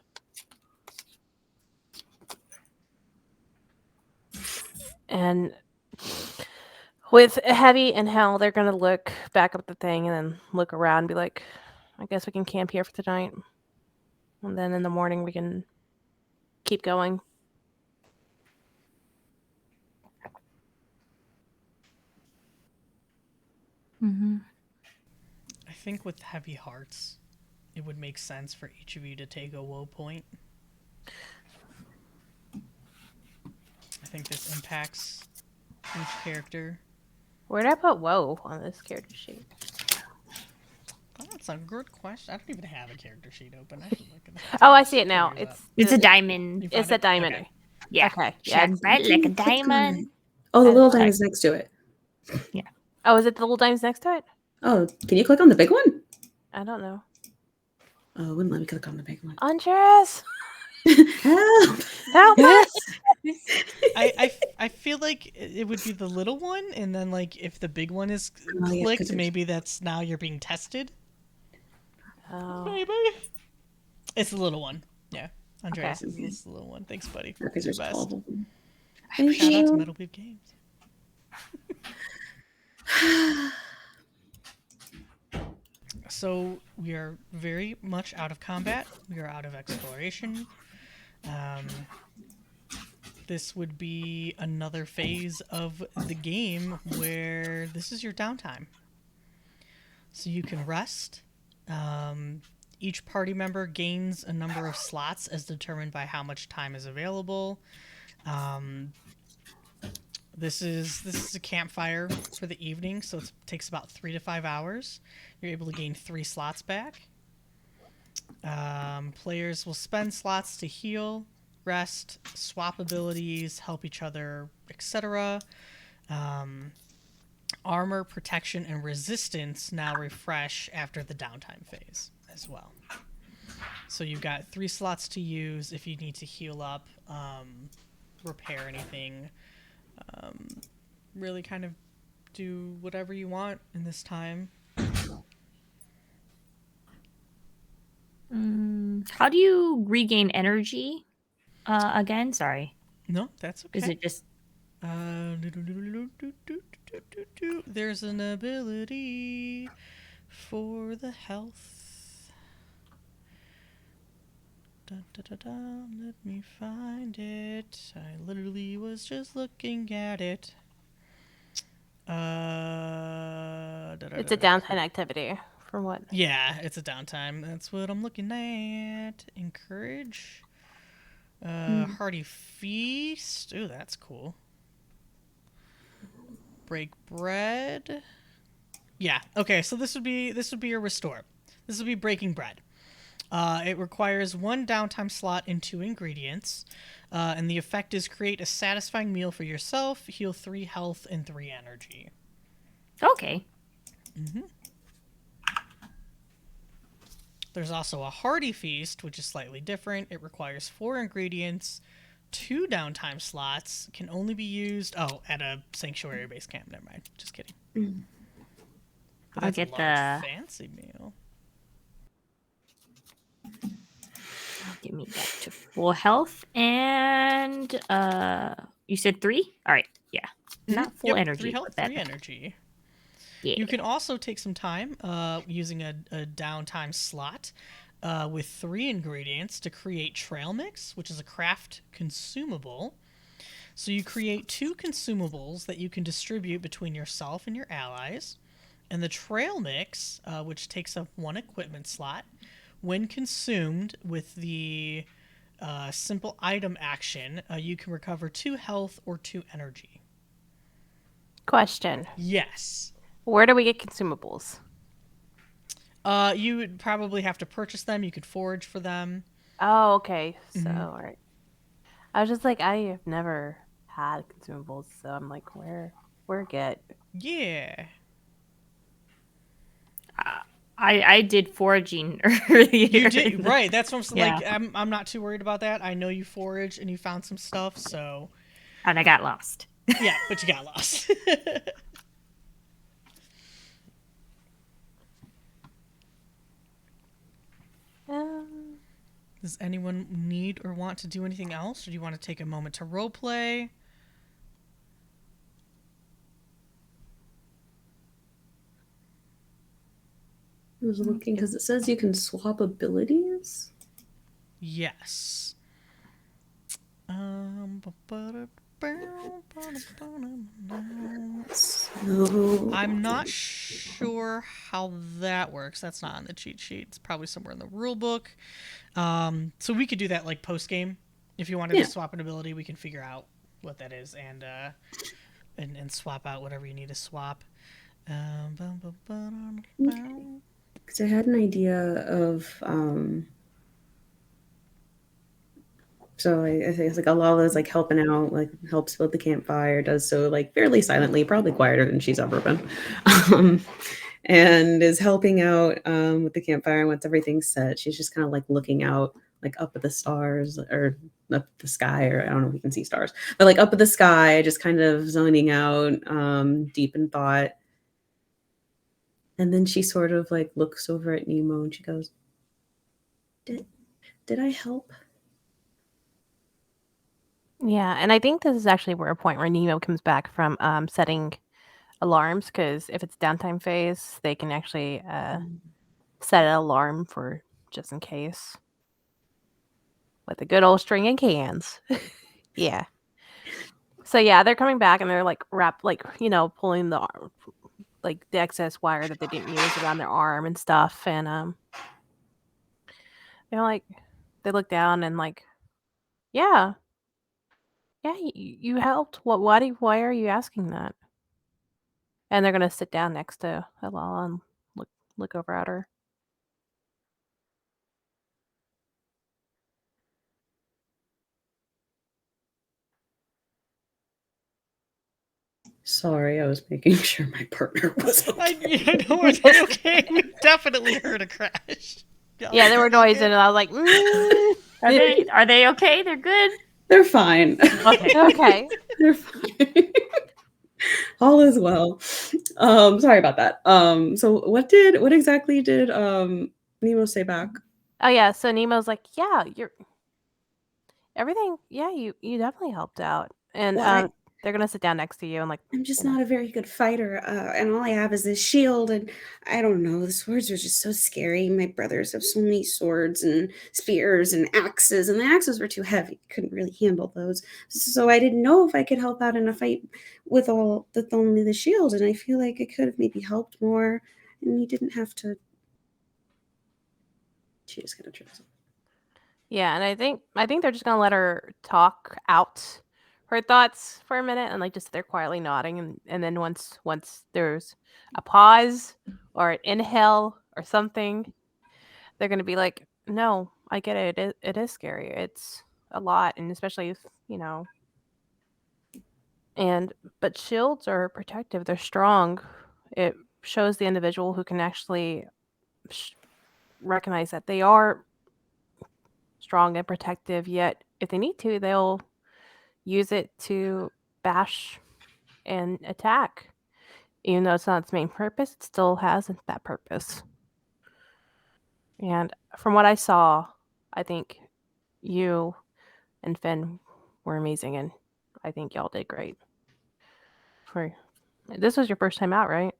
And with Heavy and Hal, they're going to look back up at the thing and then look around and be like, I guess we can camp here for tonight. And then in the morning we can keep going. Mm-hmm. I think with heavy hearts, it would make sense for each of you to take a woe point. I think this impacts each character. Where did I put woe on this character sheet? That's a good question. I don't even have a character sheet open. I should look at that. Oh, I see it now. Figure it It's a diamond. You It's found a it? diamond. Okay. Yeah. Okay. Shine bright like a diamond. Oh, the little Okay. diamond's next to it. Oh, is it the little dimes next to it? Oh, can you click on the big one? I don't know. Oh, it wouldn't let me click on the big one. Andres, Help! help us! I feel like it would be the little one, and then like if the big one is Oh, yeah, 'cause clicked, there's- maybe that's now you're being tested. Oh, Maybe it's the little one. Yeah, Andreas Okay. is the little one. Thanks, buddy. Because You're there's the 12 best. of them. Thank Shout out to you. Metal Beat Games. So we are very much out of combat. We are out of exploration. This would be another phase of the game where this is your downtime. So you can rest. Each party member gains a number of slots as determined by how much time is available. This is a campfire for the evening, so it takes about 3 to 5 hours. You're able to gain 3 slots back. Players will spend slots to heal, rest, swap abilities, help each other, etc. Armor, protection, and resistance now refresh after the downtime phase as well. So you've got 3 slots to use if you need to heal up, repair anything, really kind of do whatever you want in this time. How do you regain energy? Again, sorry. No, that's okay. Is it just There's an ability for the health. Let me find it. I literally was just looking at it. it's a downtime activity. For what? Yeah, it's a downtime. That's what I'm looking at. Encourage. Hearty Feast. Ooh, that's cool. Break bread. Yeah. Okay. So this would be a restore. This would be breaking bread. It requires 1 downtime slot and 2 ingredients, and the effect is create a satisfying meal for yourself, heal 3 health and 3 energy. okay? There's also a Hearty Feast, which is slightly different. It requires 4 ingredients, 2 downtime slots, can only be used at a sanctuary base camp. Never mind. Just kidding. But I'll that's get a large, the- fancy meal. Get me back to full health, and you said 3. All right, yeah, not full Yep, energy. 3 health, but better. 3 energy. Yeah. You can also take some time using a downtime slot with 3 ingredients to create trail mix, which is a craft consumable. So you create 2 consumables that you can distribute between yourself and your allies. And the trail mix, which takes up 1 equipment slot, when consumed with the simple item action, you can recover 2 health or 2 energy. Question. Yes. Where do we get consumables? You would probably have to purchase them. You could forage for them. Oh, okay. So, all right. I was just like, I have never had consumables, so I'm like, where get? Yeah. I did foraging earlier. You did right. That's what I'm Yeah. like. I'm not too worried about that. I know you foraged and you found some stuff. So And I got lost. yeah, but you got lost. Does anyone need or want to do anything else, or do you want to take a moment to role play? I was looking because it says you can swap abilities. Yes. So I'm not sure how that works. That's not on the cheat sheet. It's probably somewhere in the rule book. So we could do that like post game. If you wanted Yeah. to swap an ability, we can figure out what that is and swap out whatever you need to swap. because I had an idea of So I think it's like Elalla like helping out, like helps build the campfire, does so like fairly silently, probably quieter than she's ever been, and is helping out with the campfire. And once everything's set, she's just kind of like looking out, like up at the stars or up the sky, or I don't know if you can see stars, but like up at the sky, just kind of zoning out, deep in thought. And then she sort of like looks over at Nemo and she goes, "Did I help?" Yeah, and I think this is actually where a point where Nemo comes back from setting alarms, because if it's downtime phase, they can actually set an alarm for just in case. With a good old string and cans. Yeah. So yeah, they're coming back and they're like pulling the like the excess wire that they didn't use around their arm and stuff, and they're like, they look down and like, yeah, you helped. Why are you asking that? And they're gonna sit down next to Elalla and look over at her. Sorry, I was making sure my partner was okay. I know, are they okay? We definitely heard a crash. Yeah, there were noises, and I was like, Are they okay? They're good. They're fine. Okay. okay. They're fine. All is well. Sorry about that. So what exactly did Nemo say back? Oh yeah, so Nemo's like, yeah, you're everything. Yeah, you definitely helped out, and Well, they're gonna sit down next to you and like, I'm just you know. not a very good fighter, and all I have is this shield, and I don't know, the swords are just so scary. My brothers have so many swords and spears and axes, and the axes were too heavy. Couldn't really handle those. So I didn't know if I could help out in a fight with only the shield, and I feel like it could have maybe helped more, and you didn't have to. She just gonna trip. Yeah, and I think they're just gonna let her talk out her thoughts for a minute and like just sit there quietly nodding, and then once there's a pause or an inhale or something, they're gonna be like, no, I get it. It is scary. It's a lot, and especially if, but shields are protective. They're strong. It shows the individual who can actually recognize that they are strong and protective, yet if they need to, they'll use it to bash and attack. Even though it's not its main purpose, it still has that purpose. And from what I saw, I think you and Finn were amazing, and I think y'all did great. This was your first time out, right?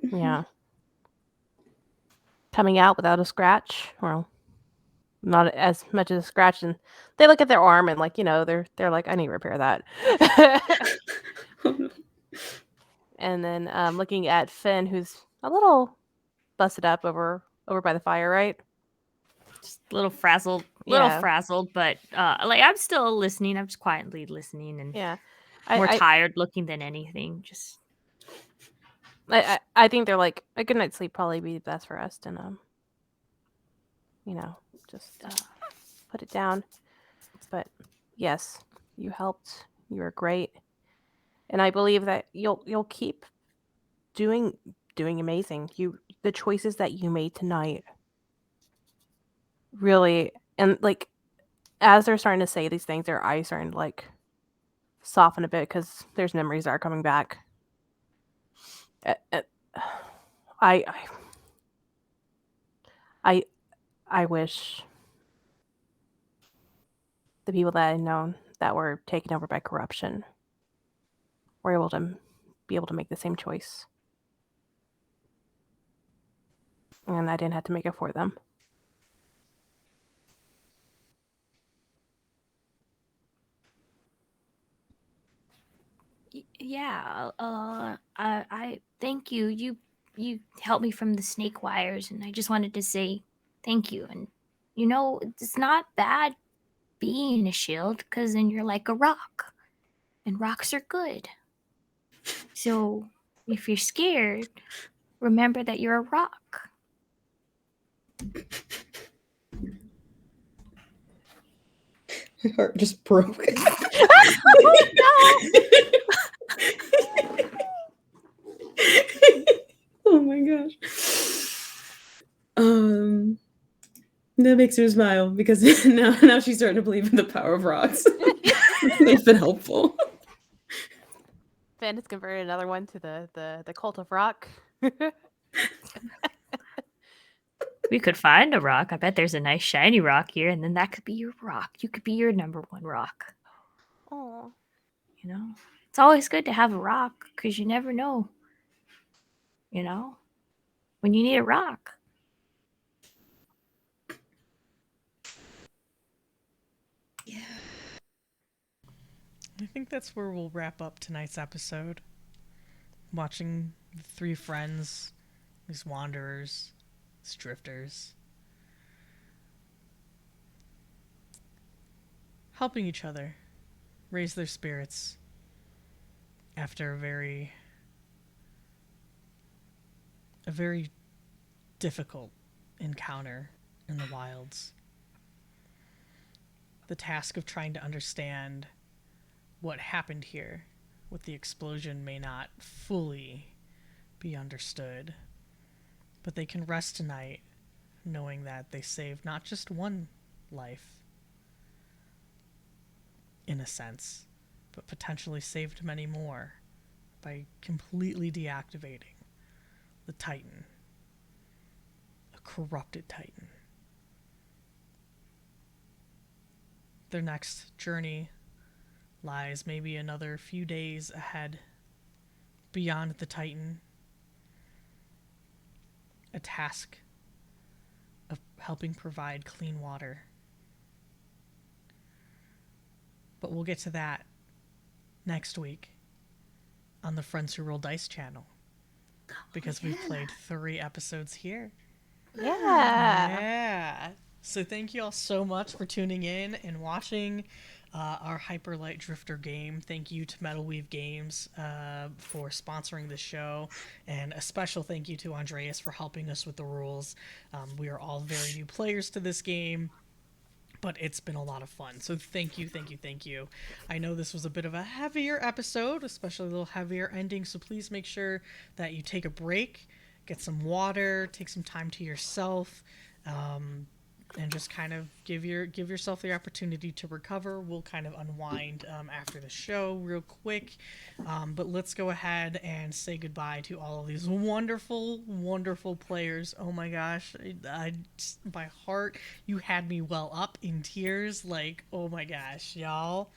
Mm-hmm. Yeah. Coming out without a scratch, well, not as much as a scratch, and they look at their arm and like, they're like, I need to repair that. And then looking at Finn, who's a little busted up over by the fire, right? Just a little frazzled, but like I'm still listening. I'm just quietly listening and more tired looking than anything. Just I think they're like, a good night's sleep probably be best for us, and just put it down. But yes, you helped. You were great, and I believe that you'll keep doing amazing. The choices that you made tonight really, and like as they're starting to say these things, their eyes starting to like soften a bit because there's memories that are coming back. I wish the people that I known that were taken over by corruption were able to make the same choice, and I didn't have to make it for them. yeah. I thank you. You helped me from the snake wires, and I just wanted to say thank you. And it's not bad being a shield, because then you're like a rock, and rocks are good. So if you're scared, remember that you're a rock. My heart just broke. Oh my gosh. That makes her smile because now she's starting to believe in the power of rocks. They've been helpful. Finn has converted another one to the cult of rock. We could find a rock. I bet there's a nice shiny rock here, and then that could be your rock. You could be your number one rock. Oh. You know, it's always good to have a rock because you never know. You know, when you need a rock. Yeah. I think that's where we'll wrap up tonight's episode. Watching the three friends, these wanderers, these drifters, helping each other raise their spirits after a very difficult encounter in the wilds. The task of trying to understand what happened here with the explosion may not fully be understood, but they can rest tonight knowing that they saved not just one life, in a sense, but potentially saved many more by completely deactivating the Titan, a corrupted Titan. Their next journey lies maybe another few days ahead, beyond the Titan. A task of helping provide clean water. But we'll get to that next week on the Friends Who Roll Dice channel, because we've played 3 episodes here. Yeah. So thank you all so much for tuning in and watching our Hyper Light Drifter game. Thank you to Metal Weave Games for sponsoring the show, and a special thank you to Andreas for helping us with the rules. We are all very new players to this game, but it's been a lot of fun. So thank you, thank you, thank you. I know this was a bit of a heavier episode, especially a little heavier ending, so please make sure that you take a break, get some water, take some time to yourself, and just kind of give yourself the opportunity to recover. We'll kind of unwind after the show real quick, but let's go ahead and say goodbye to all of these wonderful, wonderful players. Oh my gosh, my heart, you had me well up in tears. Like, oh my gosh, y'all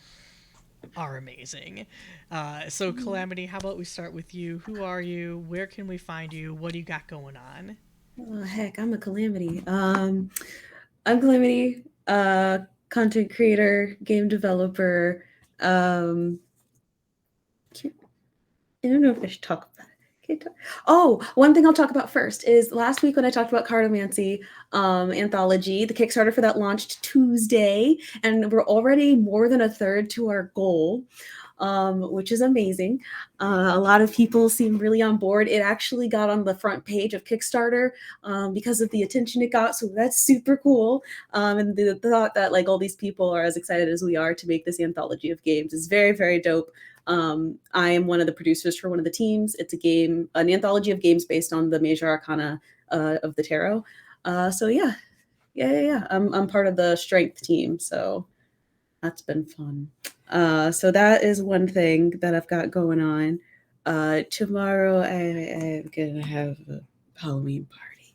are amazing. So Calamity, how about we start with you? Who are you? Where can we find you? What do you got going on? Oh heck, I'm a Calamity. I'm Calamity, content creator, game developer. I don't know if I should talk about it. Oh, one thing I'll talk about first is last week when I talked about Cartomancy anthology, the Kickstarter for that launched Tuesday, and we're already more than a third to our goal. Which is amazing. A lot of people seem really on board. It actually got on the front page of Kickstarter because of the attention it got, so that's super cool. And the thought that like all these people are as excited as we are to make this anthology of games is very, very dope. I am one of the producers for one of the teams. It's an anthology of games based on the major arcana of the tarot. So yeah. I'm part of the strength team, so that's been fun. So that is one thing that I've got going on. Tomorrow I'm gonna have a Halloween party.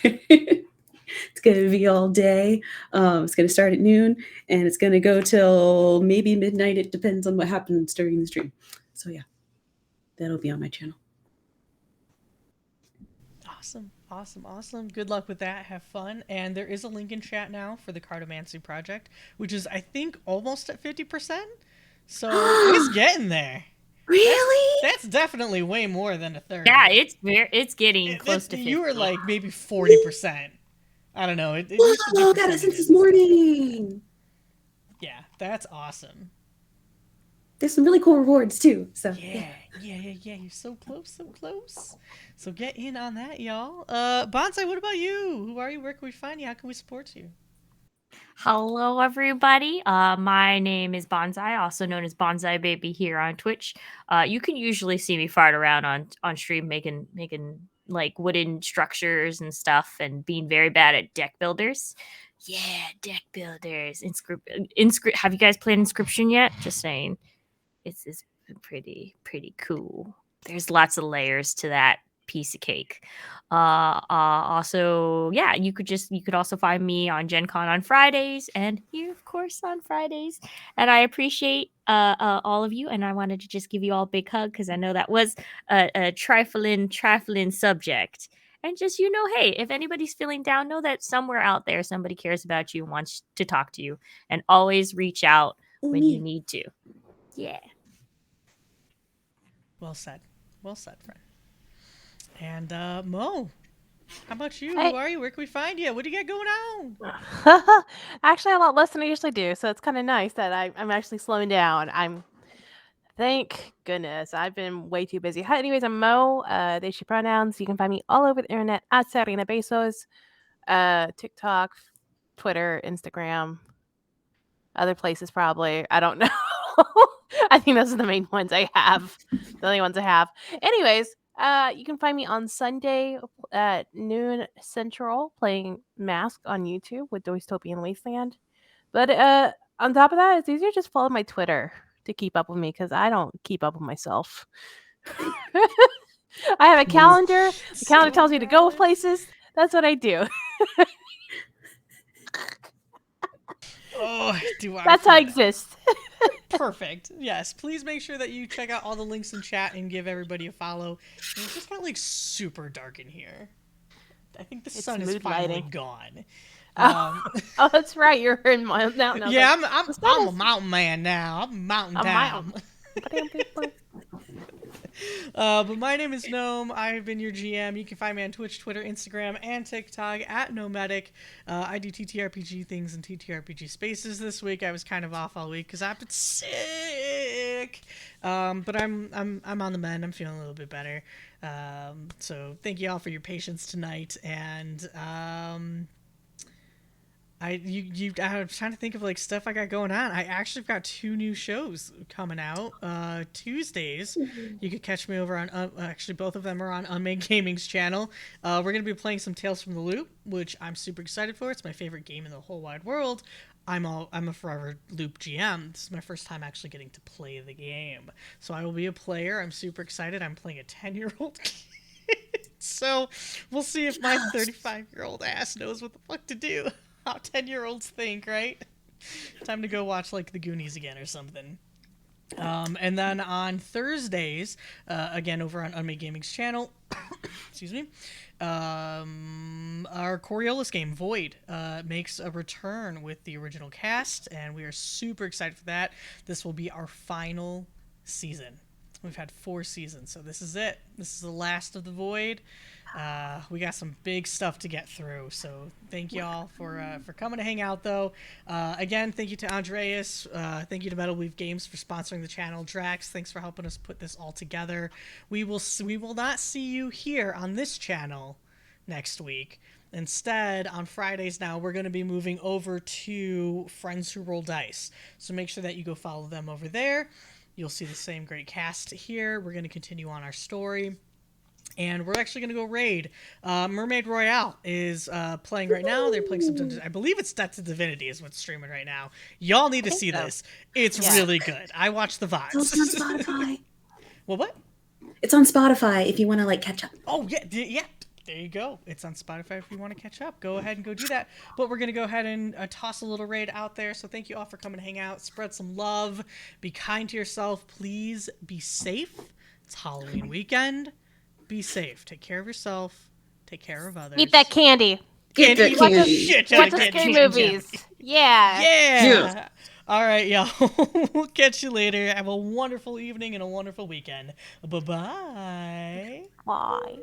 It's gonna be all day. It's gonna start at noon and it's gonna go till maybe midnight. It depends on what happens during the stream. So yeah, that'll be on my channel. Awesome. Good luck with that. Have fun. And there is a link in chat now for the Cartomancy project, which is, I think, almost at 50%. So it's getting there. Really? That's definitely way more than a third. Yeah, it's getting close to 50. You were like maybe 40%. I don't know. It used to be Whoa, got it since this morning. Yeah, that's awesome. There's some really cool rewards too. So yeah. You're so close. So get in on that, y'all. Banzai, what about you? Who are you? Where can we find you? How can we support you? Hello, everybody. My name is Banzai, also known as Banzai Baby here on Twitch. You can usually see me fart around on stream, making like wooden structures and stuff, and being very bad at deck builders. Yeah, deck builders. Have you guys played Inscription yet? Just saying, it's pretty cool. There's lots of layers to that piece of cake. Also, yeah, you could also find me on Gen Con on Fridays and here, of course, on Fridays. And I appreciate all of you, and I wanted to just give you all a big hug because I know that was a trifling subject. And just hey, if anybody's feeling down, know that somewhere out there somebody cares about you and wants to talk to you, and always reach out when you need to. Yeah. Well said, friend. And Mo, how about you? Hey. Who are you? Where can we find you? What do you got going on? Actually, a lot less than I usually do, so it's kind of nice that I'm actually slowing down. Thank goodness, I've been way too busy. Hi, anyways, I'm Mo. They she pronouns. You can find me all over the internet at Serena Bezos, TikTok, Twitter, Instagram, other places probably. I don't know. I think those are the main ones I have. The only ones I have. Anyways, you can find me on Sunday at noon Central playing Mask on YouTube with Dystopian Wasteland. But on top of that, it's easier to just follow my Twitter to keep up with me because I don't keep up with myself. I have a calendar. The calendar tells me to go places. That's what I do. Oh, do I? That's how I exist. Perfect. Yes. Please make sure that you check out all the links in chat and give everybody a follow. And it just got like super dark in here. I think the sun is finally lighting. Gone. Oh, that's right. You're in mountain. Yeah, I'm a mountain man now. I'm a mountain town. But my name is Gnome. I've been your GM. You can find me on Twitch, Twitter, Instagram, and TikTok at Nomadic. I do TTRPG things in TTRPG spaces this week. I was kind of off all week because I've been sick. But I'm on the mend. I'm feeling a little bit better. So thank you all for your patience tonight. And I was trying to think of like stuff I got going on. I actually got 2 new shows coming out. Tuesdays, you could catch me over on actually both of them are on Unmade Gaming's channel. We're gonna be playing some Tales from the Loop, which I'm super excited for. It's my favorite game in the whole wide world. I'm a forever Loop GM. This is my first time actually getting to play the game, so I will be a player. I'm super excited. I'm playing a 10-year-old kid, so we'll see if my 35-year-old ass knows what the fuck to do. How 10-year-olds think, right? Time to go watch like the Goonies again or something. And then on Thursdays, again over on Unmade Gaming's channel, excuse me, our Coriolis game Void makes a return with the original cast, and we are super excited for that. This will be our final season. We've had 4 seasons, so this is it. This is the last of the Void. We got some big stuff to get through, so thank y'all for coming to hang out, though. Again, thank you to Andreas. Thank you to Metal Weave Games for sponsoring the channel. Drax, thanks for helping us put this all together. We will not see you here on this channel next week. Instead, on Fridays now, we're going to be moving over to Friends Who Roll Dice. So make sure that you go follow them over there. You'll see the same great cast here. We're going to continue on our story. And we're actually going to go raid. Mermaid Royale is playing right now. They're playing some Dungeons. I believe it's Death to Divinity is what's streaming right now. Y'all need to see this. It's really good. I watched the VODs. It's on Spotify. Well, what? It's on Spotify if you want to like catch up. Oh, yeah. There you go. It's on Spotify if you want to catch up. Go ahead and go do that. But we're going to go ahead and toss a little raid out there. So thank you all for coming to hang out. Spread some love. Be kind to yourself. Please be safe. It's Halloween weekend. Be safe. Take care of yourself. Take care of others. Eat that candy. Get that candy. Watch the scary movies. Yeah. Yeah. All right, y'all. We'll catch you later. Have a wonderful evening and a wonderful weekend. Bye-bye. Bye.